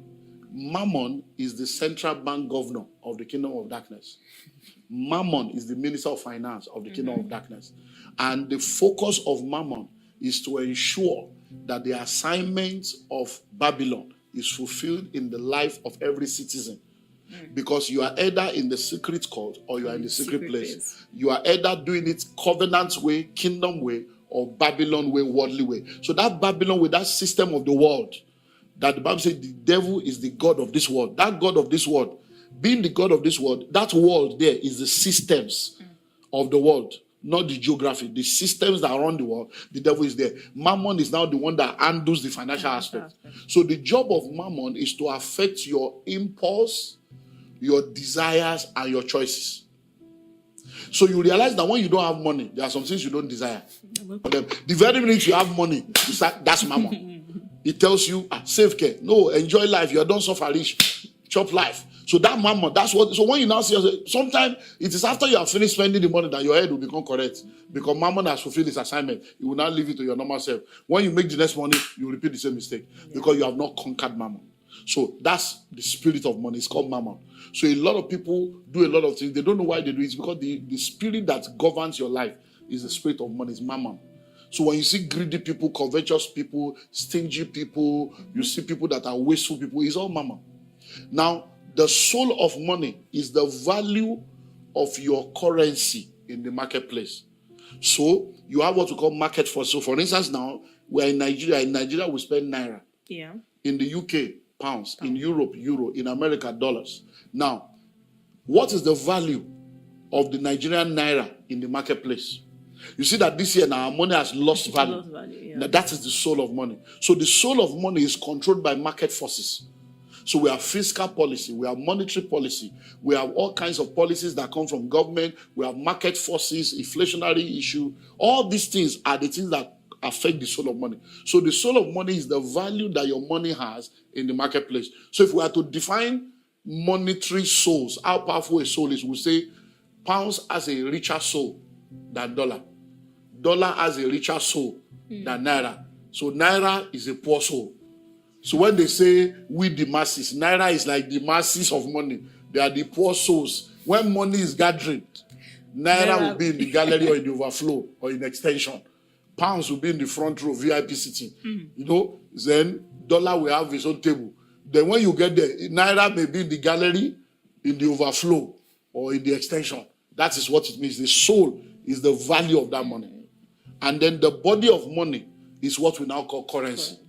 Mammon is the central bank governor of the kingdom of darkness. Mammon is the minister of finance of the kingdom of darkness. And the focus of Mammon is to ensure that the assignment of Babylon is fulfilled in the life of every citizen. Because you are either in the secret court or you are in the secret place. You are either doing it covenant way, kingdom way, or Babylon way, worldly way. So that Babylon way, that system of the world, that the Bible says the devil is the God of this world. That God of this world, being the God of this world, that world there is the systems of the world, not the geography. The systems that run the world, the devil is there. Mammon is now the one that handles the financial aspect. So the job of Mammon is to affect your impulse, your desires, and your choices. So you realize that when you don't have money, there are some things you don't desire. The very minute you have money, you start, that's Mammon. It tells you, save care. No, enjoy life. You don't suffer rich. Chop life. So that Mammon, that's what. So when you now see yourself, sometimes it is after you have finished spending the money that your head will become correct. Because Mammon has fulfilled his assignment. You will not leave it to your normal self. When you make the next money, you repeat the same mistake. Because you have not conquered Mammon. So that's the spirit of money. It's called Mammon. So a lot of people do a lot of things. They don't know why they do it. It's because the spirit that governs your life is the spirit of money. It's Mammon. So when you see greedy people, covetous people, stingy people, you see people that are wasteful people, it's all Mammon. Now, the soul of money is the value of your currency in the marketplace. So you have what we call market force. So for instance, now we're in Nigeria. In Nigeria, we spend naira. Yeah. In the UK, pounds. In Europe, euro. In America, dollars. Now, what is the value of the Nigerian naira in the marketplace? You see that this year now our money has lost value. Now, that is the soul of money. So the soul of money is controlled by market forces. So we have fiscal policy, we have monetary policy, we have all kinds of policies that come from government, we have market forces, inflationary issue. All these things are the things that affect the soul of money. So the soul of money is the value that your money has in the marketplace. So if we are to define monetary souls, how powerful a soul is, we say pounds has a richer soul than dollar. Dollar has a richer soul than naira. So naira is a poor soul. So when they say we the masses, naira is like the masses of money. They are the poor souls. When money is gathering, naira will be in the gallery or in the overflow or in extension. Pounds will be in the front row, VIP sitting. You know, then dollar will have his own table. Then when you get there, naira may be in the gallery, in the overflow, or in the extension. That is what it means. The soul is the value of that money. And then the body of money is what we now call currency.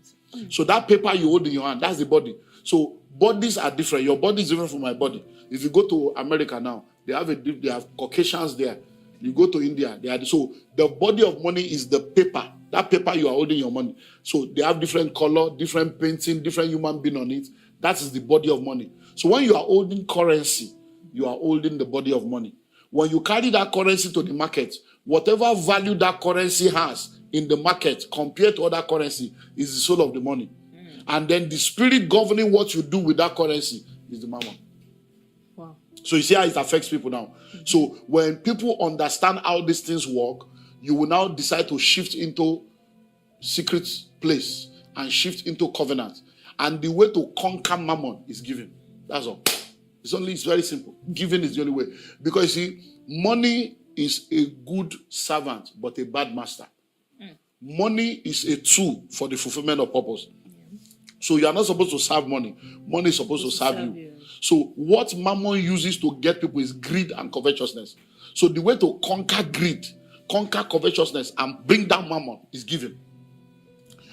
So that paper you hold in your hand, that's the body. So bodies are different. Your body is different from my body. If you go to America now, they have Caucasians there. You go to India, so the body of money is the paper. That paper you are holding your money. So they have different color, different painting, different human being on it. That is the body of money. So when you are holding currency, you are holding the body of money. When you carry that currency to the market, whatever value that currency has in the market compared to other currency is the soul of the money. And then the spirit governing what you do with that currency is the mammon. Wow. So you see how it affects people now. So when people understand how these things work, you will now decide to shift into secret place and shift into covenant. And the way to conquer mammon is giving. That's all. It's very simple. Giving is the only way. Because you see, money is a good servant, but a bad master. Money is a tool for the fulfillment of purpose. So you are not supposed to serve money. Money is supposed to serve you. So what mammon uses to get people is greed and covetousness. So the way to conquer greed, conquer covetousness, and bring down mammon is giving.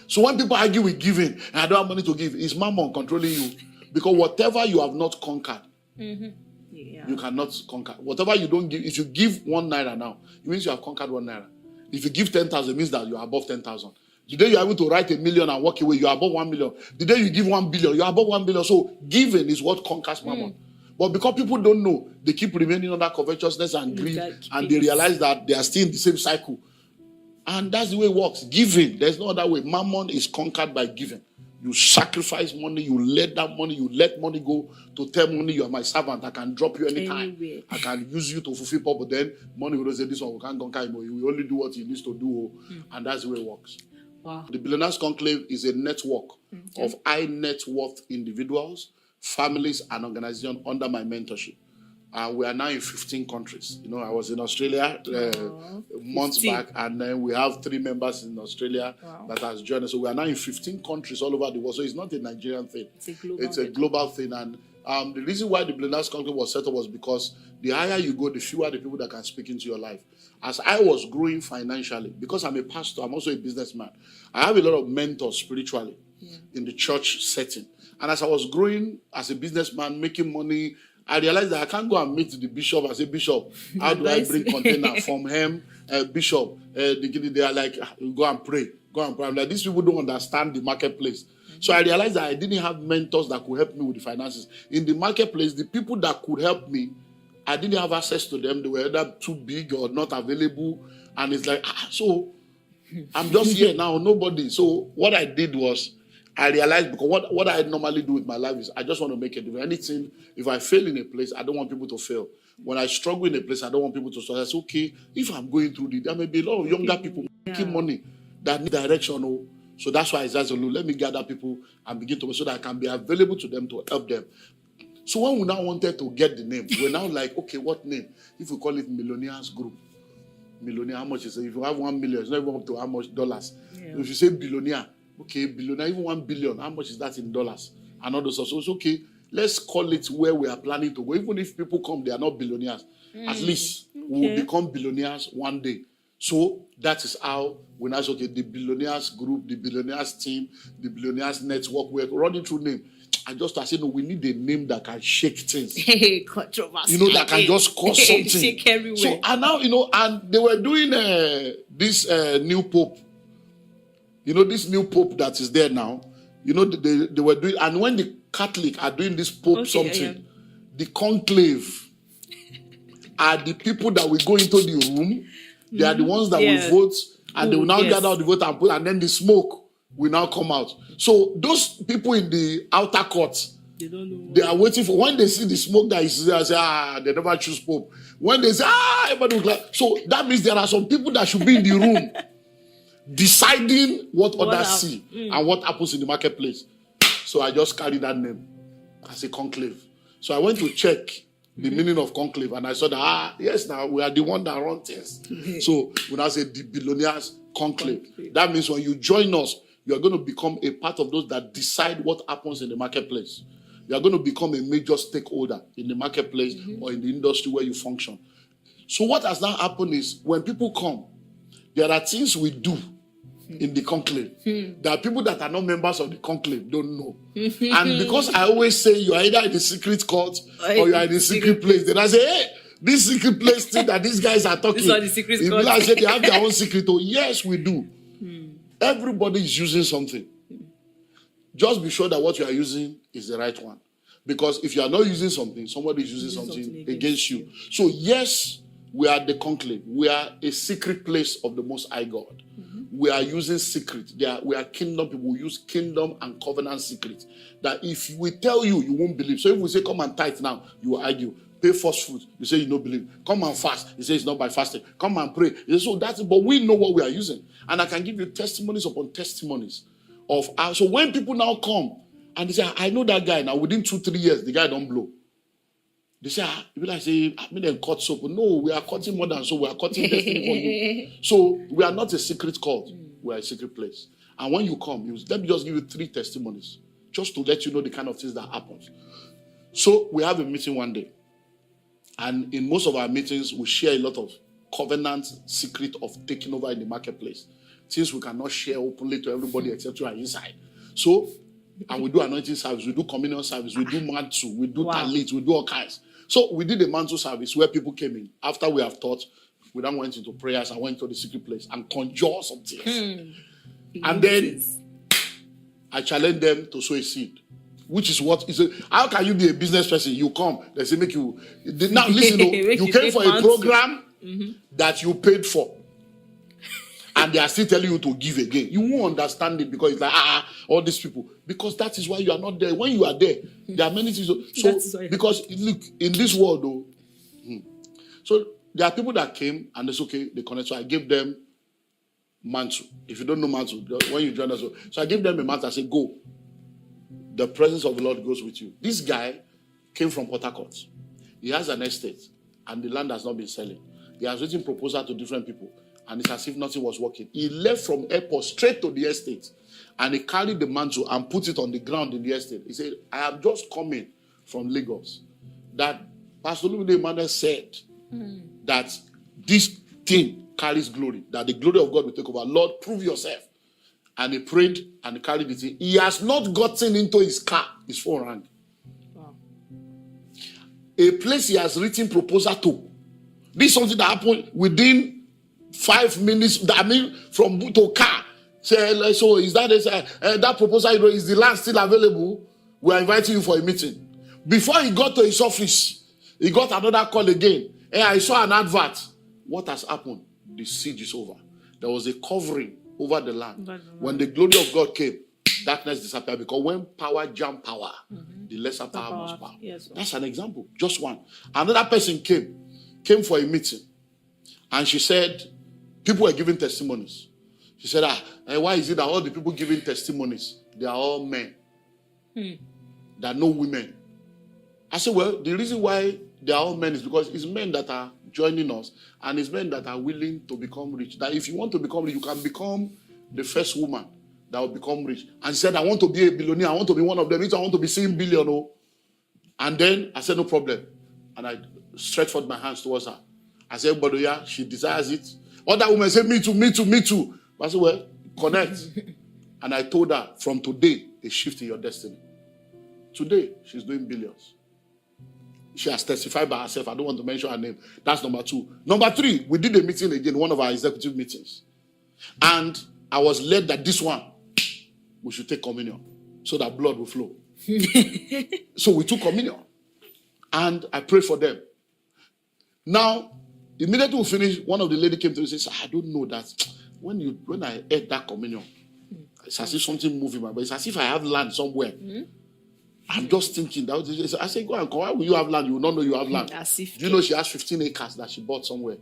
So when people argue with giving, and I don't have money to give, it's mammon controlling you. Because whatever you have not conquered, you cannot conquer. Whatever you don't give, if you give 1 naira now, it means you have conquered 1 naira. If you give 10,000, it means that you are above 10,000. The day you are able to write 1 million and walk away, you are above 1 million. The day you give 1 billion, you are above 1 billion. So giving is what conquers mammon. But because people don't know, they keep remaining under covetousness and greed, and they realize that they are still in the same cycle. And that's the way it works. Giving, there's no other way. Mammon is conquered by giving. You sacrifice money, you let that money, you let money go to tell money you are my servant. I can drop you anytime. I can use you to fulfill purpose. Then money will say this one we can't conquer him. He will only do what he needs to do. And that's the way it works. Wow. The Billionaires Conclave is a network of high net worth individuals, families and organizations under my mentorship. We are now in 15 countries. You know, I was in Australia months 15. back, and then we have 3 members in Australia that has joined us. So we are now in 15 countries all over the world. So it's not a Nigerian thing. It's a global thing. And the reason why the Billionaires Conclave was set up was because the higher you go, the fewer the people that can speak into your life. As I was growing financially, because I'm a pastor, I'm also a businessman, I have a lot of mentors spiritually in the church setting. And as I was growing as a businessman, making money, I realized that I can't go and meet the bishop and say, Bishop, how do I bring container from him? Bishop, they are like, go and pray. Go and pray. I'm like, these people don't understand the marketplace. So I realized that I didn't have mentors that could help me with the finances. In the marketplace, the people that could help me, I didn't have access to them. They were either too big or not available. And it's like, so I'm just here now, nobody. So what I did was, I realized, because what I normally do with my life is I just want to make a difference. Anything, if I fail in a place, I don't want people to fail. When I struggle in a place, I don't want people to struggle. I say, okay, if I'm going through this, there may be a lot of younger people making money that need direction. Oh. So that's why I said, let me gather people and begin to, so that I can be available to them to help them. So when we now wanted to get the name, we're now like, okay, what name? If we call it Millionaires Group. Millionaire, how much is it? If you have 1 million, it's not even up to how much dollars. Yeah. If you say billionaire, okay, billionaire, even 1 billion, how much is that in dollars? And all those. So it's okay, let's call it where we are planning to go. Even if people come, they are not billionaires. At least we will become billionaires one day. So that is how we now say, okay, the Billionaires Group, the Billionaires Team, the Billionaires Network, we're running through name. I just said, no, we need a name that can shake things. Controversy. You know, that can just cause something. Shake everywhere. So, and now, you know, and they were doing this new pope. You know, this new pope that is there now, you know, they were doing, and when the Catholic are doing this pope something, the conclave are the people that will go into the room. They are the ones that will vote, and they will now gather out the vote and put, and then the smoke will now come out. So those people in the outer court, they don't know. They are waiting for, when they see the smoke that is there, they say, they never choose pope. When they say, everybody will clap. So that means there are some people that should be in the room deciding what others see and what happens in the marketplace. So I just carry that name as a conclave. So I went to check the meaning of conclave, and I saw that, yes, now we are the one that run things. So when I say the Billionaires Conclave, that means when you join us, you are going to become a part of those that decide what happens in the marketplace. You are going to become a major stakeholder in the marketplace or in the industry where you function. So what has now happened is, when people come, there are things we do in the conclave that people that are not members of the conclave don't know. And because I always say you are either in the secret court or you are in the secret place, then I say, hey, this secret place thing that these guys are talking, the secret court. I say they have their own secret. Oh, yes, we do. Everybody is using something. Just be sure that what you are using is the right one. Because if you are not using something, somebody is using something against you. So yes, we are the conclave. We are a secret place of the Most High God. We are using secret. We are kingdom people. We use kingdom and covenant secrets. That if we tell you, you won't believe. So if we say, come and tithe now, you will argue. Pay first fruit, you say you don't believe. Come and fast, you say it's not by fasting. Come and pray. You say, so that's it. But we know what we are using. And I can give you testimonies upon testimonies of our. So when people now come and they say, I know that guy now, within 2-3 years, the guy don't blow. They say, people like say, I mean, they cut soap. No, we are cutting more than so. We are cutting destiny for you. So we are not a secret cult. We are a secret place. And when you come, let me just give you 3 testimonies, just to let you know the kind of things that happens. So we have a meeting one day. And in most of our meetings, we share a lot of covenant secret of taking over in the marketplace. Things we cannot share openly to everybody except you are inside. So, and we do anointing service, we do communion service, we do mantle, we do talit, we do all kinds. So we did a mantle service where people came in. After we have taught, we then went into prayers and went to the secret place and conjured some things. And then I challenged them to sow a seed. Which is what is it? How can you be a business person? You come, they say make you. Now listen, you came for a program that you paid for, and they are still telling you to give again. You won't understand it because it's like all these people. Because that is why you are not there. When you are there, there are many things. So because look in this world though, so there are people that came and it's okay. They connect. So I gave them mantle. If you don't know mantle, when you join us, so I gave them a mantle. I said go. the presence of the Lord goes with you. This guy came from Port Harcourt. He has an estate, and the land has not been selling. He has written proposal to different people, and it's as if nothing was working. He left from airport straight to the estate, and he carried the mantle and put it on the ground in the estate. He said, I am just coming from Lagos. That Pastor Lumide Emmanuel said that this thing carries glory, that the glory of God will take over. Lord, prove yourself. And he prayed and carried it in. He has not gotten into his car. His phone rang. Wow. A place he has written proposal to. This is something that happened within 5 minutes. I mean, from boot to car. Say, so is that that proposal? Is the land still available? We are inviting you for a meeting. Before he got to his office, he got another call again. Hey, I saw an advert. What has happened? The siege is over. There was a covering over the land. When the glory of God came, darkness disappeared, because when power jam power, the lesser power must power. Yes, that's an example, just one. Another person came for a meeting, and she said, people were giving testimonies. She said, why is it that all the people giving testimonies, they are all men? There are no women. I said, well, the reason why they are all men is because it's men that are joining us, and it's men that are willing to become rich. That if you want to become rich, you can become the first woman that will become rich. And she said, I want to be a billionaire. I want to be one of them. I want to be seeing billion. Oh. And then I said, no problem. And I stretched forth my hands towards her. I said, but yeah, she desires it. Other women said, me too, me too, me too. But I said, well, connect. And I told her, from today, a shift in your destiny. Today, she's doing billions. She has testified by herself. I don't want to mention her name. That's number 2. Number 3, we did a meeting again, one of our executive meetings. And I was led that this one, we should take communion so that blood will flow. So we took communion. And I prayed for them. Now, immediately we finished, one of the ladies came to me and said, I don't know that when I ate that communion, it's as if something moved in my body. It's as if I have land somewhere. I'm just thinking that. I said, go and come. Why will you have land? You will not know you have land. Do you know she has 15 acres that she bought somewhere?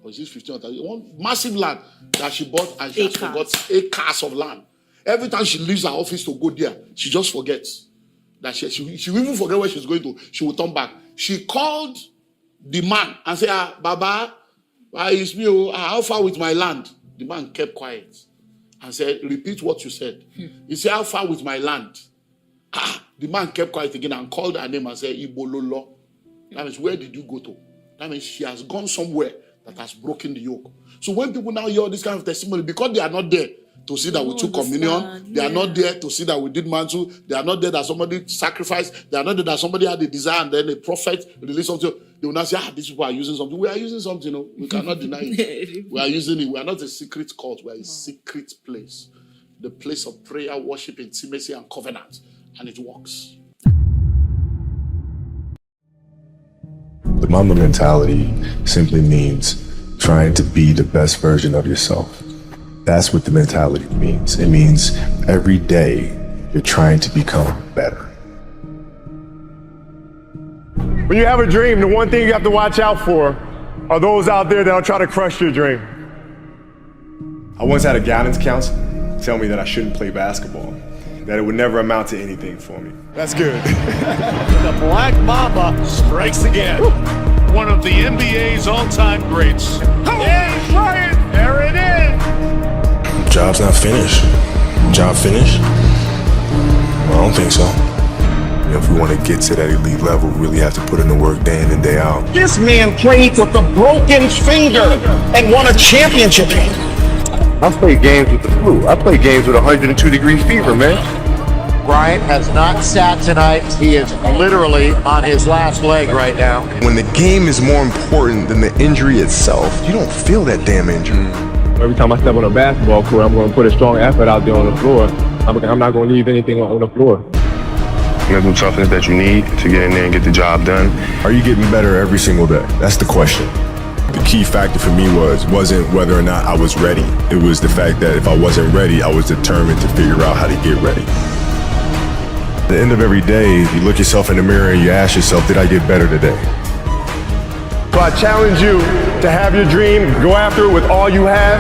Or is it 15 or 30? One massive land that she bought, and she has forgot acres of land. Every time she leaves her office to go there, she just forgets. That she will even forget where she's going to. She will turn back. She called the man and said, Baba, it's me. How far with my land? The man kept quiet and said, repeat what you said. He said, how far with my land? The man kept quiet again and called her name and said, Ibololo. That means, where did you go to? That means she has gone somewhere that has broken the yoke. So when people now hear this kind of testimony, because they are not there to see that we took communion, they are not there to see that we did mantle, they are not there that somebody sacrificed, they are not there that somebody had a desire and then a prophet released something, they will not say, these people are using something. We are using something, no? We cannot deny it. We are using it. We are not a secret cult, we are a secret place. The place of prayer, worship, intimacy, and covenant. And it works. The Mamba mentality simply means trying to be the best version of yourself. That's what the mentality means. It means every day you're trying to become better. When you have a dream, the one thing you have to watch out for are those out there that'll try to crush your dream. I once had a guidance counselor tell me that I shouldn't play basketball, that it would never amount to anything for me. That's good. The Black Mamba strikes again. One of the NBA's all-time greats. Yeah, try it. There it is. Job's not finished. Job finished? Well, I don't think so. If we want to get to that elite level, we really have to put in the work day in and day out. This man played with a broken finger and won a championship. I play games with the flu. I play games with 102-degree fever, man. Bryant has not sat tonight. He is literally on his last leg right now. When the game is more important than the injury itself, you don't feel that damn injury. Every time I step on a basketball court, I'm going to put a strong effort out there on the floor. I'm not going to leave anything on the floor. Mental toughness that you need to get in there and get the job done. Are you getting better every single day? That's the question. The key factor for me wasn't whether or not I was ready. It was the fact that if I wasn't ready, I was determined to figure out how to get ready. At the end of every day, you look yourself in the mirror and you ask yourself, did I get better today? So I challenge you to have your dream, go after it with all you have,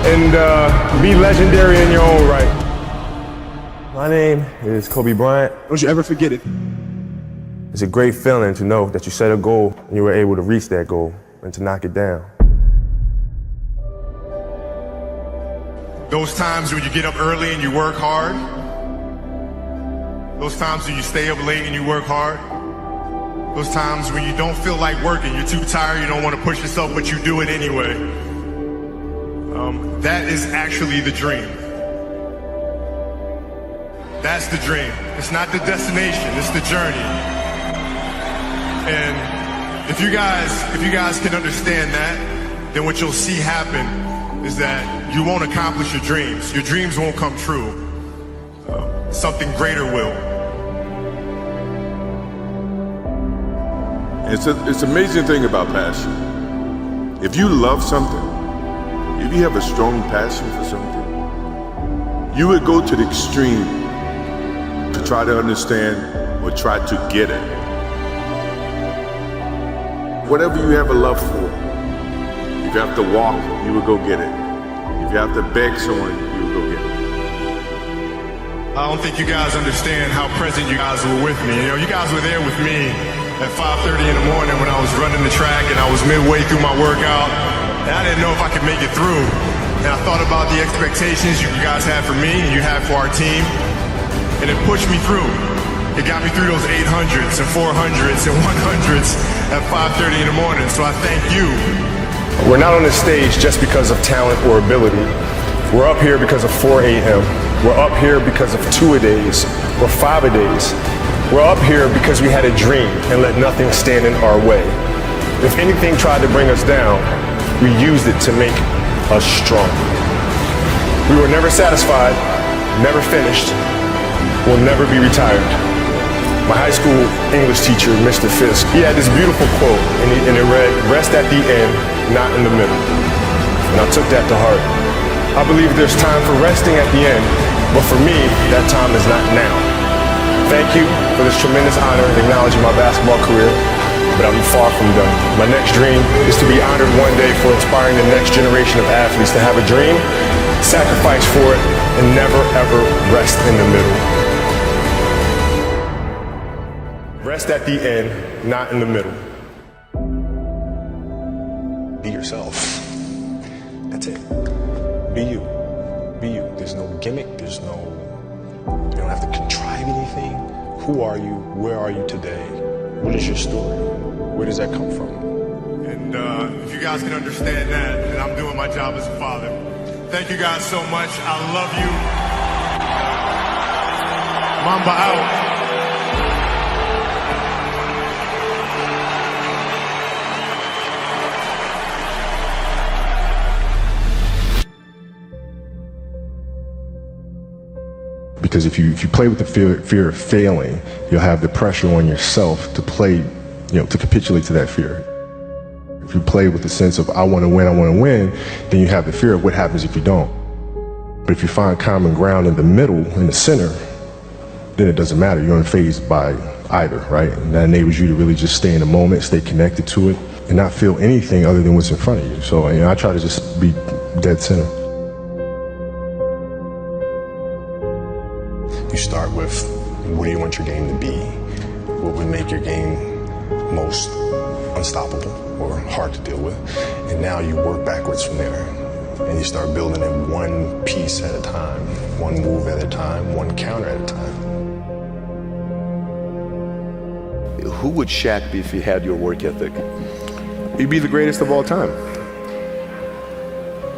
and be legendary in your own right. My name is Kobe Bryant. Don't you ever forget it. It's a great feeling to know that you set a goal and you were able to reach that goal and to knock it down. Those times when you get up early and you work hard. Those times when you stay up late and you work hard. Those times when you don't feel like working, you're too tired, you don't want to push yourself, but you do it anyway. That is actually the dream. That's the dream. It's not the destination, it's the journey. And if you guys can understand that, then what you'll see happen is that you won't accomplish your dreams. Your dreams won't come true. Something greater will. It's an amazing thing about passion. If you love something, if you have a strong passion for something, you would go to the extreme to try to understand or try to get it. Whatever you have a love for, if you have to walk, you would go get it. If you have to beg someone, you would go get it. I don't think you guys understand how present you guys were with me. You know, you guys were there with me at 5:30 in the morning when I was running the track and I was midway through my workout. And I didn't know if I could make it through. And I thought about the expectations you guys had for me and you had for our team. And it pushed me through. It got me through those 800s and 400s and 100s at 5:30 in the morning. So I thank you. We're not on this stage just because of talent or ability. We're up here because of 4 a.m. We're up here because of 2-a-days or 5-a-days. We're up here because we had a dream and let nothing stand in our way. If anything tried to bring us down, we used it to make us strong. We were never satisfied, never finished, will never be retired. My high school English teacher, Mr. Fisk, he had this beautiful quote, and it read, "Rest at the end, not in the middle." And I took that to heart. I believe there's time for resting at the end, but for me, that time is not now. Thank you for this tremendous honor in acknowledging my basketball career, but I'm far from done. My next dream is to be honored one day for inspiring the next generation of athletes to have a dream, sacrifice for it, and never ever rest in the middle. Rest at the end, not in the middle. Be yourself. That's it. Be you. Be you. There's no gimmick. You don't have to contrive anything. Who are you? Where are you today? What is your story? Where does that come from? And if you guys can understand that, then I'm doing my job as a father. Thank you guys so much. I love you. Mamba out. Because if you play with the fear of failing, you'll have the pressure on yourself to play, to capitulate to that fear. If you play with the sense of I want to win, then you have the fear of what happens if you don't. But if you find common ground in the middle, in the center, then it doesn't matter. You're unfazed by either, right? And that enables you to really just stay in the moment, stay connected to it, and not feel anything other than what's in front of you. So I try to just be dead center. You start with, what do you want your game to be? What would make your game most unstoppable or hard to deal with? And now you work backwards from there. And you start building it one piece at a time, one move at a time, one counter at a time. Who would Shaq be if he had your work ethic? He'd be the greatest of all time.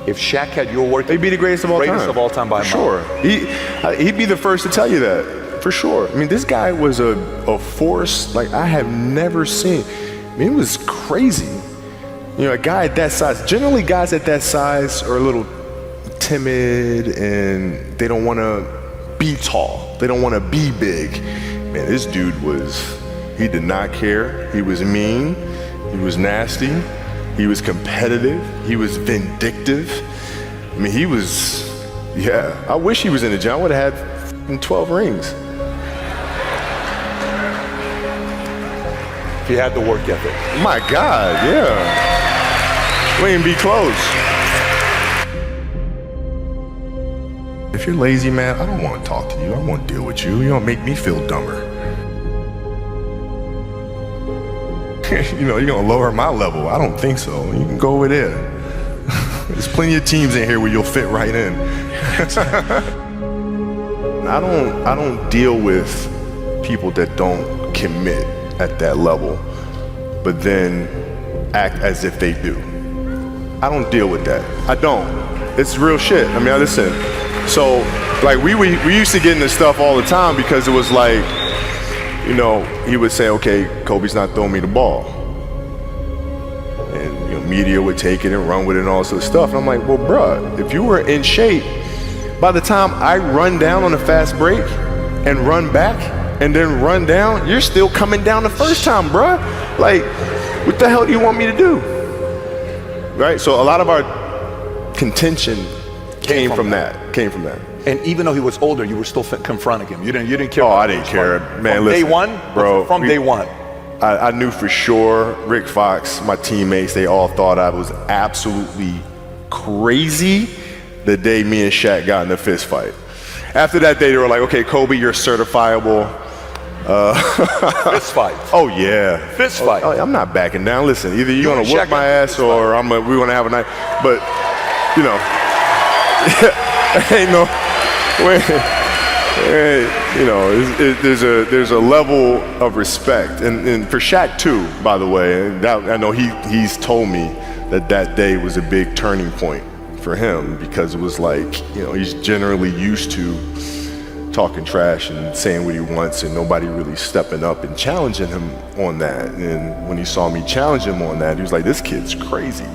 If Shaq had your work, he'd be the greatest of all time. Greatest of all time by a mile. Sure. He'd be the first to tell you that, for sure. I mean, this guy was a force like I have never seen. I mean, it was crazy. A guy at that size. Generally, guys at that size are a little timid and they don't want to be tall. They don't want to be big. Man, this dude he did not care. He was mean. He was nasty. He was competitive. He was vindictive. I mean, I wish he was in the gym. I would have had 12 rings. If he had the work ethic. My God, yeah. We ain't be close. If you're lazy, man, I don't want to talk to you. I won't deal with you. You don't make me feel dumber. You know, you're going to lower my level. I don't think so. You can go over there. There's plenty of teams in here where you'll fit right in. I don't deal with people that don't commit at that level, but then act as if they do. I don't deal with that. I don't. It's real shit. I mean, listen. So, like, we used to get into stuff all the time because it was like, you know, he would say, okay, Kobe's not throwing me the ball. And, you know, media would take it and run with it and all sorts of stuff. And I'm like, well, bruh, if you were in shape, by the time I run down on a fast break and run back and then run down, you're still coming down the first time, bruh. Like, what the hell do you want me to do? Right? So a lot of our contention came from that. And even though he was older, you were still confronting him. You didn't care. Oh, I didn't care, man. From listen, day one, bro. From day one. I knew for sure Rick Fox, my teammates, they all thought I was absolutely crazy the day me and Shaq got in a fist fight. After that day, they were like, okay, Kobe, you're certifiable. Fist fight. Oh, yeah. Fist fight. I'm not backing down. Listen, either you're going to whoop my ass or we're going to have a night. But, you know, ain't no way. You know, there's a level of respect. And for Shaq, too, by the way, I know he's told me that day was a big turning point for him because it was like, you know, he's generally used to talking trash and saying what he wants and nobody really stepping up and challenging him on that. And when he saw me challenge him on that, he was like, this kid's crazy.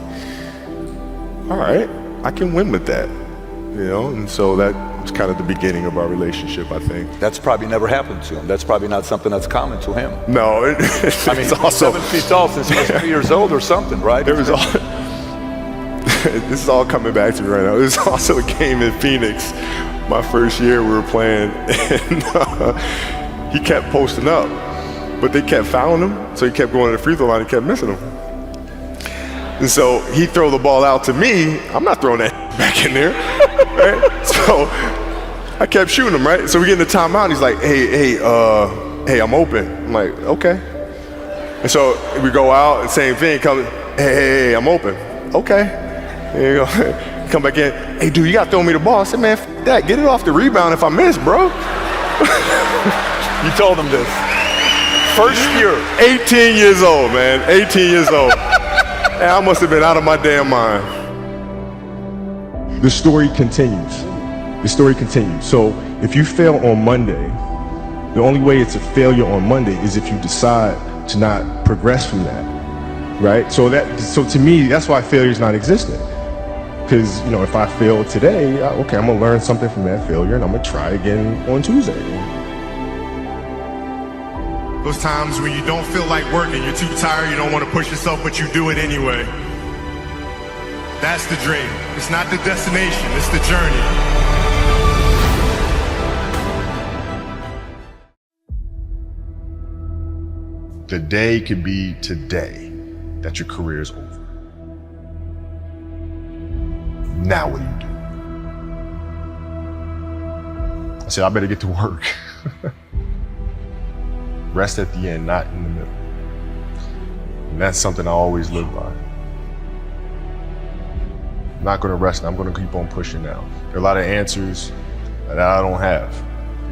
All right, I can win with that, you know? And so that was kind of the beginning of our relationship, I think. That's probably never happened to him. That's probably not something that's common to him. No, I mean, he's also 7 feet tall since he was 3 years old or something, right? This is all coming back to me right now. There's also a game in Phoenix. My first year we were playing, and he kept posting up, but they kept fouling him, so he kept going to the free throw line and kept missing them. And so he throw the ball out to me. I'm not throwing that back in there, right? So I kept shooting him, right? So we get in the timeout, and he's like, hey, I'm open. I'm like, okay. And so we go out, and same thing, hey, I'm open. Okay. There you go. Come back in. Hey, dude, you got to throw me the ball. I said, man, f that. Get it off the rebound if I miss, bro. You told him this. First year. 18 years old, man. 18 years old. And I must have been out of my damn mind. The story continues. So if you fail on Monday, the only way it's a failure on Monday is if you decide to not progress from that, right? So to me, that's why failure is not existent. Because, you know, if I fail today, okay, I'm going to learn something from that failure and I'm going to try again on Tuesday. Those times when you don't feel like working, you're too tired, you don't want to push yourself, but you do it anyway. That's the dream. It's not the destination, it's the journey. The day could be today that your career is over. Now what do you do? I said, I better get to work. Rest at the end, not in the middle. And that's something I always live by. I'm not gonna rest, I'm gonna keep on pushing now. There are a lot of answers that I don't have,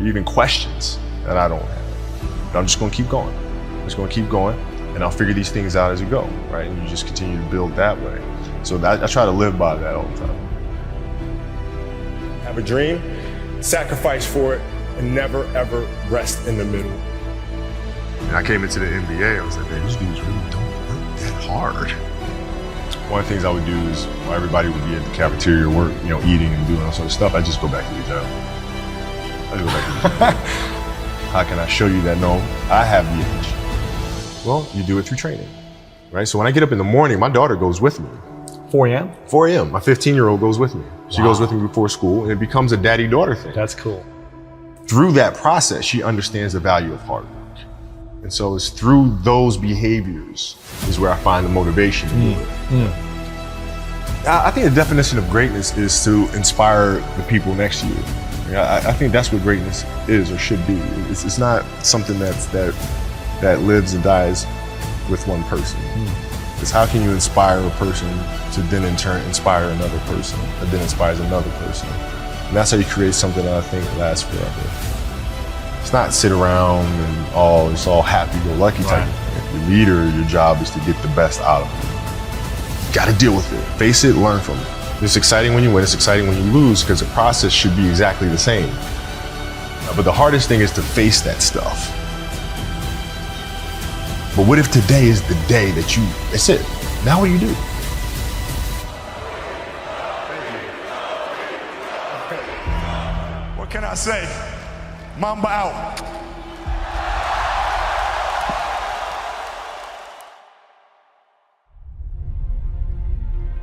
even questions that I don't have. But I'm just gonna keep going. I'm just gonna keep going, and I'll figure these things out as we go, right? And you just continue to build that way. So I try to live by that all the time. Have a dream, sacrifice for it, and never ever rest in the middle. And I came into the NBA, I was like, man, these dudes really don't work that hard. One of the things I would do is while everybody would be at the cafeteria work, you know, eating and doing all sorts of stuff, I just go back to the job. How can I show you that, no, I have the edge? Well, you do it through training, right? So when I get up in the morning, my daughter goes with me. 4 a.m.? 4 a.m. My 15-year-old goes with me. She goes with me before school, and it becomes a daddy-daughter thing. That's cool. Through that process, she understands the value of hard work. And so it's through those behaviors is where I find the motivation to do it. I think the definition of greatness is to inspire the people next to you. I think that's what greatness is or should be. It's not something that lives and dies with one person. It's how can you inspire a person to then in turn inspire another person that then inspires another person. And that's how you create something that I think lasts forever. It's not sit around and it's all happy-go-lucky type of thing. Your leader, your job is to get the best out of it. Got to deal with it, face it, learn from it. It's exciting when you win, it's exciting when you lose, because the process should be exactly the same. But the hardest thing is to face that stuff. But what if today is the day that's it? Now what do you do? What can I say? Mamba out.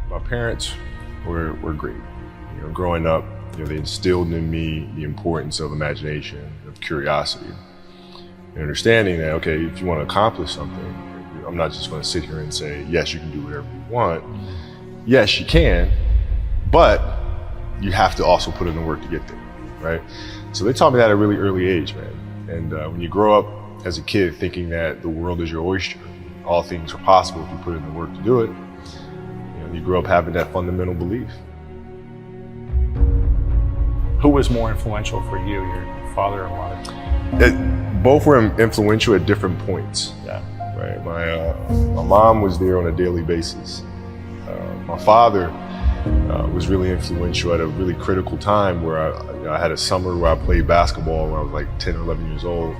My parents were great. Growing up, they instilled in me the importance of imagination, of curiosity, and understanding that, okay, if you want to accomplish something, I'm not just going to sit here and say, yes, you can do whatever you want. Yes, you can, but you have to also put in the work to get there, right? So they taught me that at a really early age, man. And when you grow up as a kid thinking that the world is your oyster, all things are possible if you put in the work to do it, you grow up having that fundamental belief. Who was more influential for you, your father or mother? Both were influential at different points. Yeah. Right. My mom was there on a daily basis. My father was really influential at a really critical time where I had a summer where I played basketball when I was like 10 or 11 years old.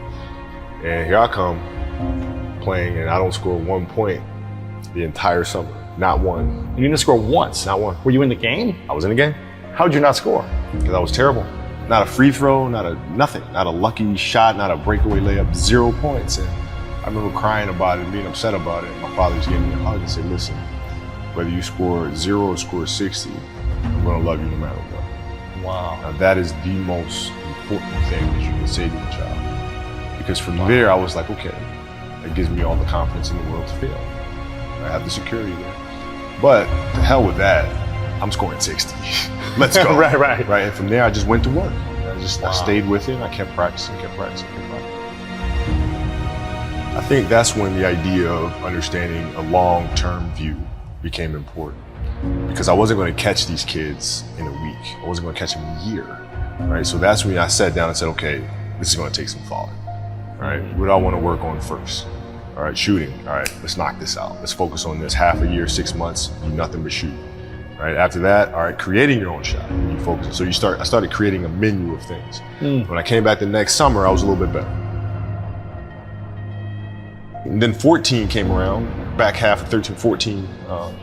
And here I come playing and I don't score 1 point the entire summer. Not one. You didn't score once? Not one. Were you in the game? I was in the game. How did you not score? Because I was terrible. Not a free throw, nothing. Not a lucky shot, not a breakaway layup, 0 points. And I remember crying about it, being upset about it. My father just gave me a hug and said, listen, whether you score 0 or score 60, I'm gonna love you no matter what. Wow. Now that is the most important thing that you can say to a child. Because from there, I was like, okay, that gives me all the confidence in the world to fail. I have the security there. But to hell with that, I'm scoring 60. Let's go. Right. And from there, I just went to work. I stayed with it. I kept practicing. I think that's when the idea of understanding a long-term view became important. Because I wasn't going to catch these kids in a week. I wasn't going to catch them in a year. Right? So that's when I sat down and said, okay, this is going to take some thought. Right? What do I want to work on first? All right, shooting. All right, let's knock this out. Let's focus on this. Half a year, 6 months, do nothing but shoot. All right, after that, all right, creating your own shot. You focus. So I started creating a menu of things. When I came back the next summer, I was a little bit better. And then 14 came around, back half of 13, 14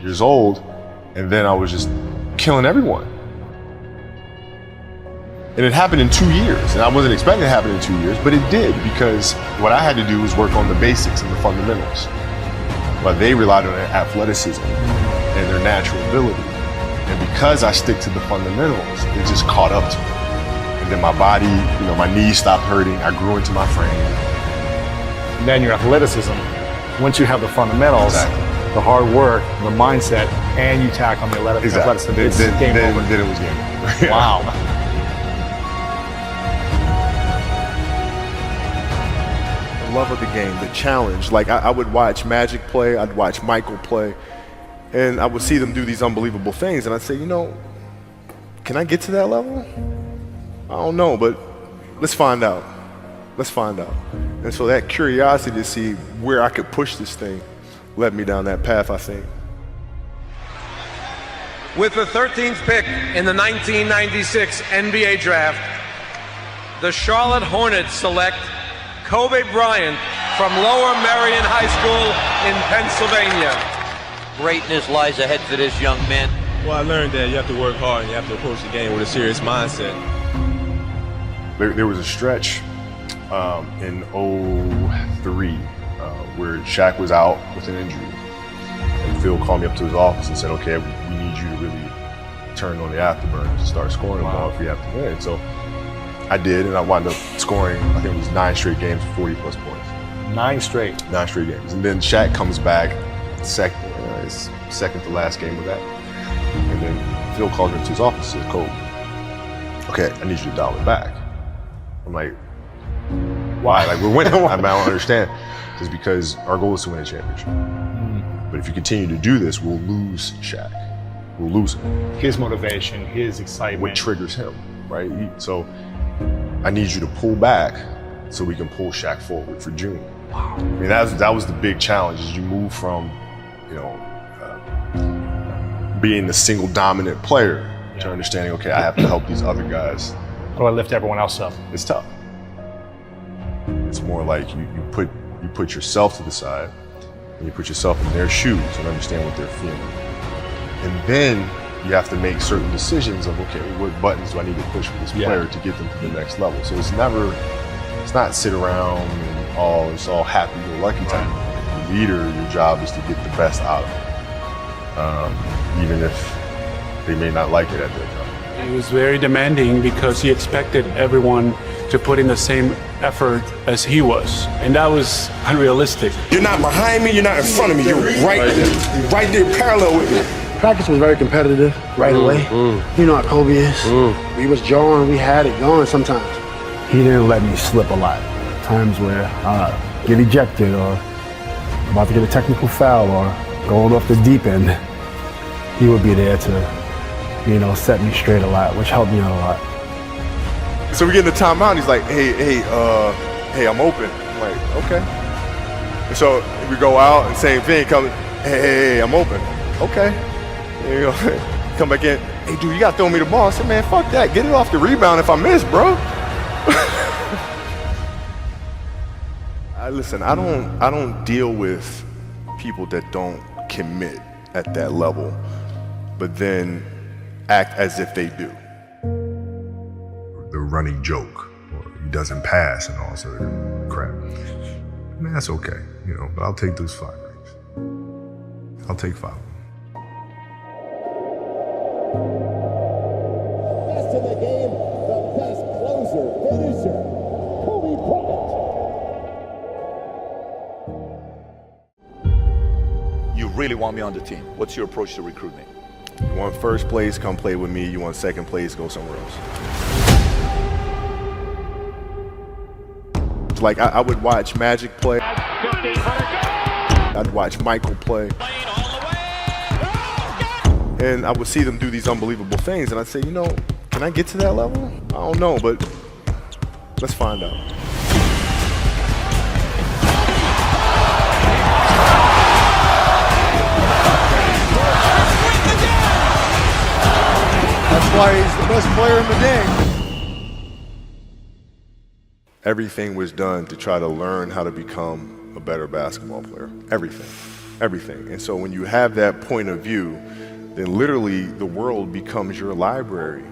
years old, and then I was just killing everyone. And it happened in 2 years, and I wasn't expecting it to happen in 2 years, but it did, because what I had to do was work on the basics and the fundamentals. But they relied on their athleticism and their natural ability. And because I stick to the fundamentals, it just caught up to me. And then my body, my knees stopped hurting, I grew into my frame. And then your athleticism, once you have the fundamentals, the hard work, the mindset, and you tack on the athleticism, it's game over. Then it was game over. Wow. Love of the game, the challenge. Like I would watch Magic play, I'd watch Michael play, and I would see them do these unbelievable things, and I'd say, can I get to that level? I don't know, but let's find out. And so that curiosity to see where I could push this thing led me down that path, I think. With the 13th pick in the 1996 NBA Draft, the Charlotte Hornets select Kobe Bryant from Lower Merion High School in Pennsylvania. Greatness lies ahead for this young man. Well, I learned that you have to work hard and you have to approach the game with a serious mindset. There was a stretch in 03 where Shaq was out with an injury. And Phil called me up to his office and said, okay, we need you to really turn on the afterburners and start scoring the ball if we have to win. So I did, and I wound up scoring, I think it was 9 straight games for 40 plus points. 9 straight? 9 straight games. And then Shaq comes back, his second to last game of that. And And then Phil calls me into his office and says, Cole, okay, I need you to dial it back. I'm like, why? Like, we're winning. I don't understand. It's because our goal is to win a championship. But if you continue to do this, we'll lose Shaq. We'll lose him. His motivation, his excitement. What triggers him, right? So I need you to pull back so we can pull Shaq forward for June. Wow. I mean, that was the big challenge, is you move from, being the single dominant player to understanding, okay, I have to help these other guys. How do I lift everyone else up? It's tough. It's more like you put yourself to the side and you put yourself in their shoes and understand what they're feeling. And then you have to make certain decisions of, okay, what buttons do I need to push for this player to get them to the next level? So it's not sit around and it's all happy-go-lucky time. The leader, your job is to get the best out of them, even if they may not like it at that time. He was very demanding because he expected everyone to put in the same effort as he was, and that was unrealistic. You're not behind me, you're not in front of me, you're right there parallel with me. Practice was very competitive right away. You know how Kobe is. We was jawing, we had it going sometimes. He didn't let me slip a lot. Times where I get ejected or about to get a technical foul or going off the deep end, he would be there to, set me straight a lot, which helped me out a lot. So we get in the timeout, and he's like, hey, I'm open. I'm like, okay. And so we go out and same thing, hey, I'm open. Okay. And, come back in, hey dude, you gotta throw me the ball. I said, man, fuck that. Get it off the rebound if I miss, bro. Listen, I don't deal with people that don't commit at that level, but then act as if they do. The running joke, or he doesn't pass and all sort of crap. I mean, that's okay, but I'll take those 5 rings. I'll take 5 of them. Best in the game, the best closer, finisher, Kobe Bryant. You really want me on the team. What's your approach to recruitment? You want first place, come play with me. You want second place, go somewhere else. Like, I would watch Magic play. I'd watch Michael play. And I would see them do these unbelievable things, and I'd say, can I get to that level? I don't know, but let's find out. That's why he's the best player in the game. Everything was done to try to learn how to become a better basketball player. Everything. And so when you have that point of view, then literally the world becomes your library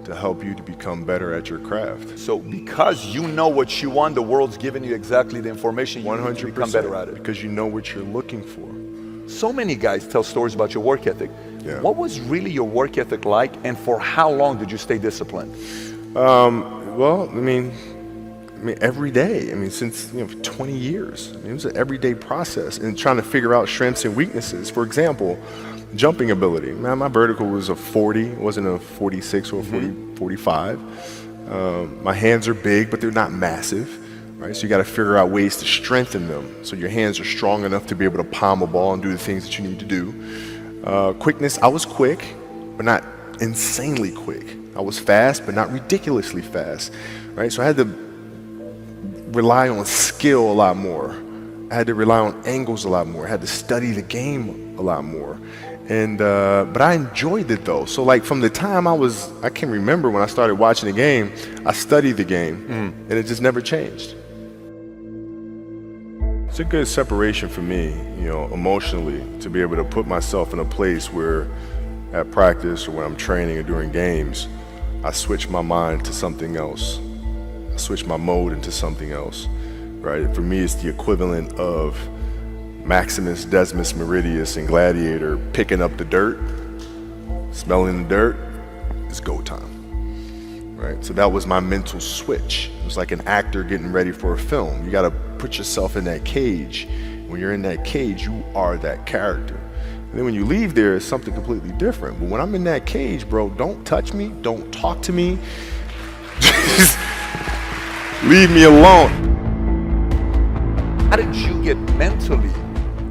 to help you to become better at your craft. So because you know what you want, the world's giving you exactly the information you need to become better at it. Because you know what you're looking for. So many guys tell stories about your work ethic. Yeah. What was really your work ethic like, and for how long did you stay disciplined? Well, I mean, every day. Since 20 years. It was an everyday process, and trying to figure out strengths and weaknesses. For example, jumping ability. Man, my vertical was a 40, it wasn't a 46 or a 45. My hands are big, but they're not massive, right? So you got to figure out ways to strengthen them so your hands are strong enough to be able to palm a ball and do the things that you need to do. Quickness, I was quick, but not insanely quick. I was fast, but not ridiculously fast, right? So I had to rely on skill a lot more. I had to rely on angles a lot more. I had to study the game a lot more. And but I enjoyed it though. So like from the time I can remember when I started watching the game, I studied the game and it just never changed. It's a good separation for me, emotionally, to be able to put myself in a place where at practice or when I'm training or during games, I switch my mind to something else. I switch my mode into something else, right? For me, it's the equivalent of Maximus, Decimus Meridius, and Gladiator picking up the dirt, smelling the dirt. It's go time, right? So that was my mental switch. It was like an actor getting ready for a film. You got to put yourself in that cage. When you're in that cage, you are that character. And then when you leave there, it's something completely different. But when I'm in that cage, bro, don't touch me, don't talk to me. Just leave me alone. How did you get mentally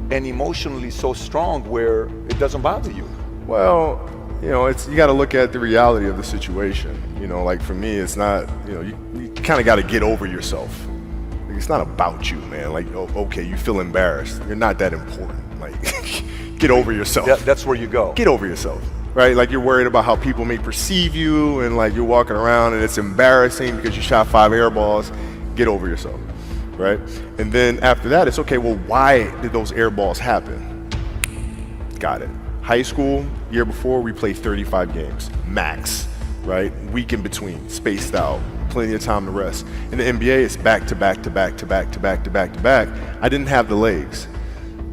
and emotionally so strong where it doesn't bother you? Well, you know, you got to look at the reality of the situation. You know, like for me, it's not, you know, you kind of got to get over yourself. Like, it's not about you, man. Like, oh, okay, you feel embarrassed. You're not that important. Like, get over yourself. That's where you go. Get over yourself, right? Like you're worried about how people may perceive you, and like you're walking around and it's embarrassing because you shot 5 air balls. Get over yourself, right? And then after that, it's okay, well, why did those air balls happen? Got it. High school, year before, we played 35 games, max, right? Week in between, spaced out, plenty of time to rest. In the NBA, it's back to back to back to back to back to back to back. I didn't have the legs.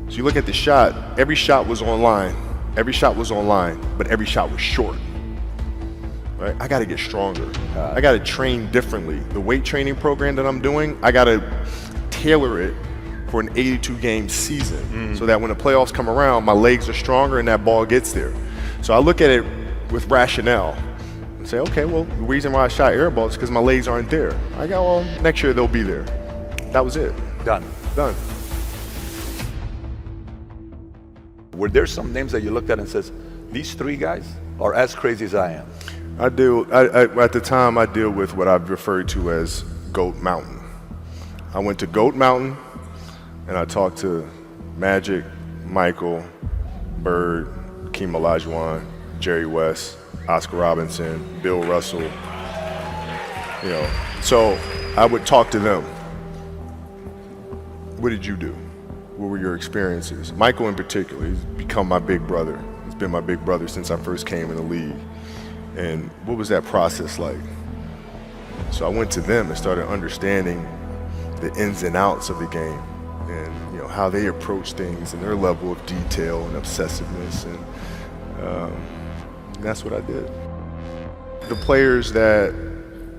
So you look at the shot, every shot was online. Every shot was online, but every shot was short. Right? I gotta get stronger. I gotta train differently. The weight training program that I'm doing, I gotta tailor it for an 82-game season so that when the playoffs come around, my legs are stronger and that ball gets there. So I look at it with rationale and say, okay, well, the reason why I shot air balls is because my legs aren't there. I go, well, next year they'll be there. That was it. Done. Done. Were there some names that you looked at and says, these 3 guys are as crazy as I am? I at the time, I deal with what I've referred to as Goat Mountain. I went to Goat Mountain and I talked to Magic, Michael, Bird, Hakeem Olajuwon, Jerry West, Oscar Robinson, Bill Russell. You know, so I would talk to them. What did you do? What were your experiences? Michael in particular, he's become my big brother. He's been my big brother since I first came in the league. And what was that process like? So I went to them and started understanding the ins and outs of the game and, you know, how they approach things and their level of detail and obsessiveness. And that's what I did. The players that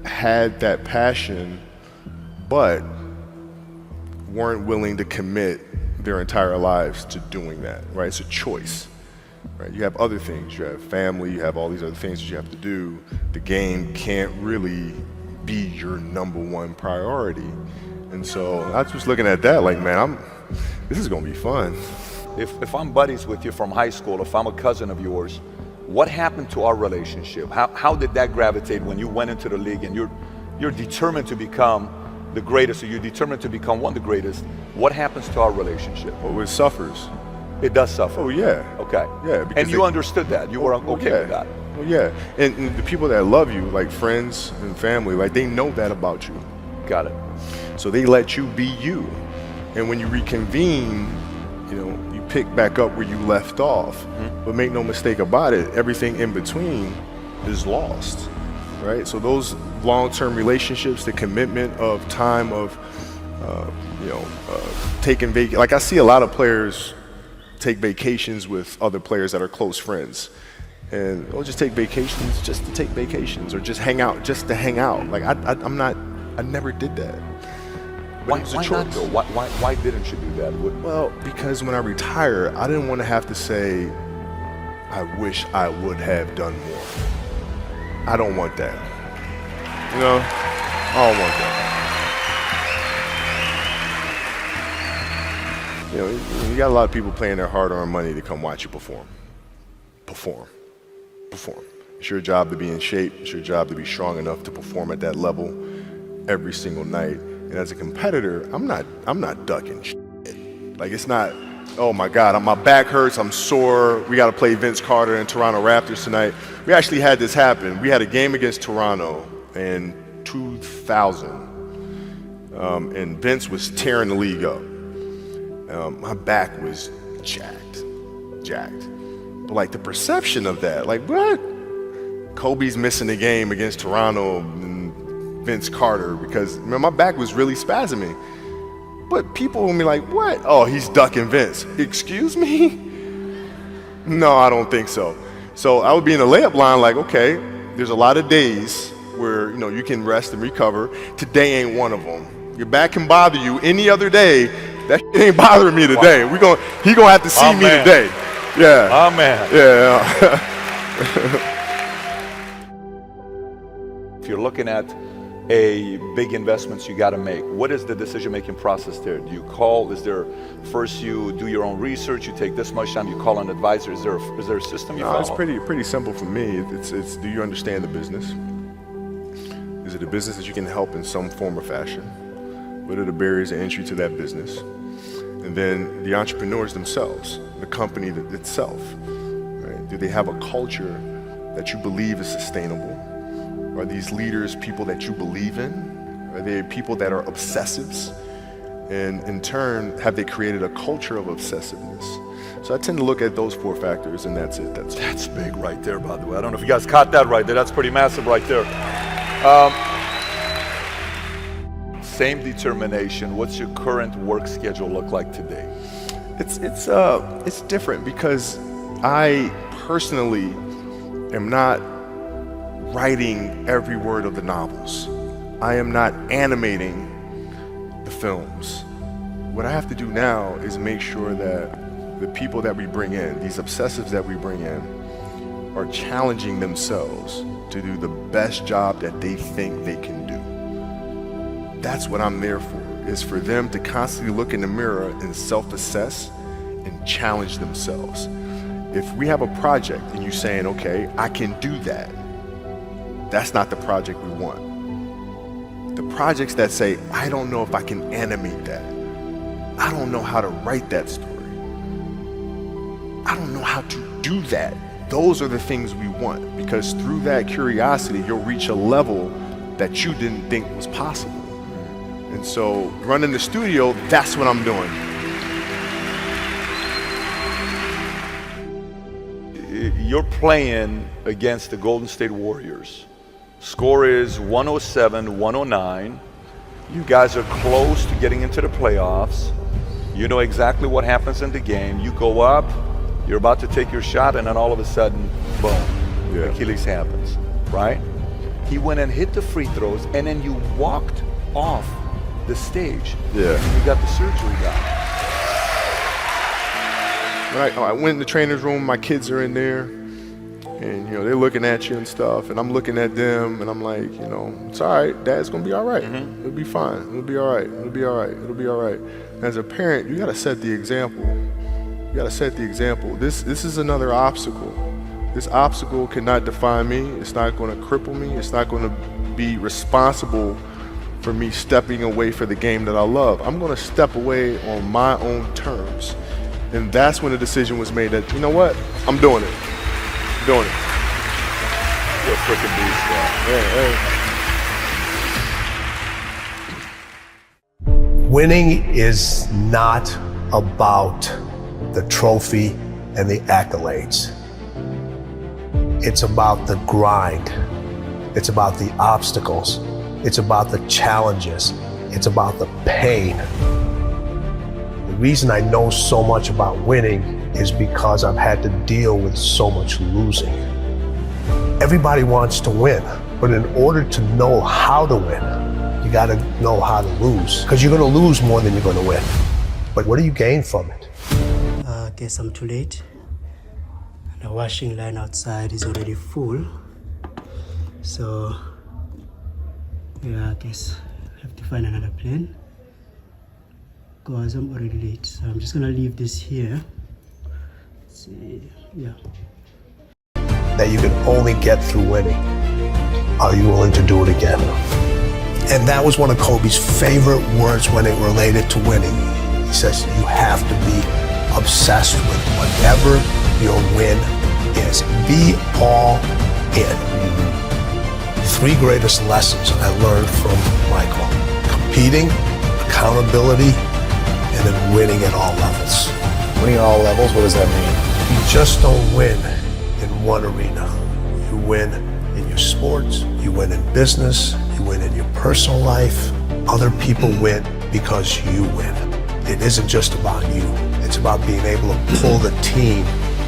had that passion but weren't willing to commit their entire lives to doing that, right? It's a choice, right? You have other things, you have family, you have all these other things that you have to do. The game can't really be your #1 priority. And so I was just looking at that like, man, this is gonna be fun. If I'm buddies with you from high school, if I'm a cousin of yours, what happened to our relationship? How did that gravitate when you went into the league and you're determined to become the greatest, or you're determined to become one of the greatest? What happens to our relationship? Oh, it suffers. It does suffer. Oh yeah. Okay. Yeah. And you understood that. You were okay with that. Well, yeah. And the people that love you, like friends and family, like they know that about you. Got it. So they let you be you. And when you reconvene, you know, you pick back up where you left off. But make no mistake about it, everything in between is lost. Right? So those long-term relationships, the commitment of time of, taking vacation. Like I see a lot of players take vacations with other players that are close friends. And they'll just take vacations just to take vacations, or just hang out just to hang out. Like I never did that. Why not though? Why didn't you do that? Well, because when I retire, I didn't want to have to say, I wish I would have done more. I don't want that. You know, I don't want that. You know, you got a lot of people paying their hard-earned money to come watch you perform. Perform. It's your job to be in shape. It's your job to be strong enough to perform at that level every single night. And as a competitor, I'm not ducking shit. Like it's not, oh my God, my back hurts, I'm sore. We got to play Vince Carter and Toronto Raptors tonight. We actually had this happen. We had a game against Toronto in 2000, and Vince was tearing the league up. My back was jacked. But like the perception of that, like what? Kobe's missing the game against Toronto and Vince Carter because my back was really spasming. But people will be like, what? Oh, he's ducking Vince. Excuse me? No, I don't think so. So I would be in the layup line like, okay, there's a lot of days where, you know, you can rest and recover. Today ain't one of them. Your back can bother you any other day. That shit ain't bothering me today. He gonna have to see me today. Yeah. Oh, man. Yeah. If you're looking at a big investments you got to make, what is the decision-making process there? Do you call? Is there first you do your own research? You take this much time. You call an advisor. Is there a system you follow? It's pretty simple for me. It's do you understand the business? Is it a business that you can help in some form or fashion? What are the barriers of entry to that business? And then the entrepreneurs themselves, the company itself, right? Do they have a culture that you believe is sustainable? Are these leaders people that you believe in? Are they people that are obsessives? And in turn, have they created a culture of obsessiveness? So I tend to look at those 4 factors, and that's it. That's big right there, by the way. I don't know if you guys caught that right there. That's pretty massive right there. Same determination. What's your current work schedule look like today? It's different because I personally am not writing every word of the novels. I am not animating the films. What I have to do now is make sure that the people that we bring in, these obsessives that we bring in, are challenging themselves to do the best job that they think they can do. That's what I'm there for, is for them to constantly look in the mirror and self-assess and challenge themselves. If we have a project and you're saying, okay, I can do that, that's not the project we want. The projects that say, I don't know if I can animate that. I don't know how to write that story. I don't know how to do that. Those are the things we want, because through that curiosity, you'll reach a level that you didn't think was possible. And so running the studio, that's what I'm doing. You're playing against the Golden State Warriors. Score is 107-109. You guys are close to getting into the playoffs. You know exactly what happens in the game. You go up, you're about to take your shot, and then all of a sudden, boom, Achilles happens, right? He went and hit the free throws, and then you walked off the stage. Yeah. And you got the surgery done. I went in the trainer's room, my kids are in there, and they're looking at you and stuff, and I'm looking at them, and I'm like, it's all right, Dad's gonna be all right. It'll be fine. It'll be all right. It'll be all right. It'll be all right. As a parent, you gotta set the example. You gotta set the example. This is another obstacle. This obstacle cannot define me. It's not gonna cripple me. It's not gonna be responsible for me stepping away for the game that I love. I'm gonna step away on my own terms. And that's when the decision was made that, you know what, I'm doing it. I'm doing it. You're a freaking beast, yeah. Winning is not about the trophy and the accolades. It's about the grind. It's about the obstacles. It's about the challenges. It's about the pain. The reason I know so much about winning is because I've had to deal with so much losing. Everybody wants to win, but in order to know how to win, you gotta know how to lose, because you're gonna lose more than you're gonna win. But what do you gain from it? Guess I'm too late. The washing line outside is already full. So, yeah, I guess I have to find another plane, because I'm already late. So I'm just gonna leave this here. Let's see, yeah. That you can only get through winning. Are you willing to do it again? And that was one of Kobe's favorite words when it related to winning. He says, you have to be obsessed with whatever your win is. Be all in. 3 greatest lessons I learned from Michael: competing, accountability, and then winning at all levels. Winning at all levels, what does that mean? You just don't win in one arena. You win in your sports, you win in business, you win in your personal life. Other people win because you win. It isn't just about you. It's about being able to pull the team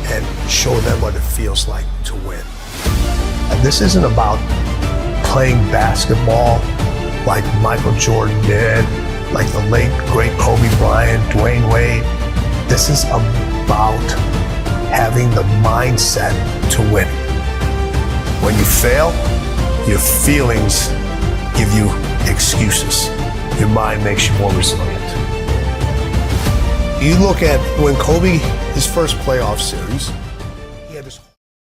and show them what it feels like to win. And this isn't about playing basketball like Michael Jordan did, like the late, great Kobe Bryant, Dwayne Wade. This is about having the mindset to win. When you fail, your feelings give you excuses. Your mind makes you more resilient. You look at when Kobe, his first playoff series, he had this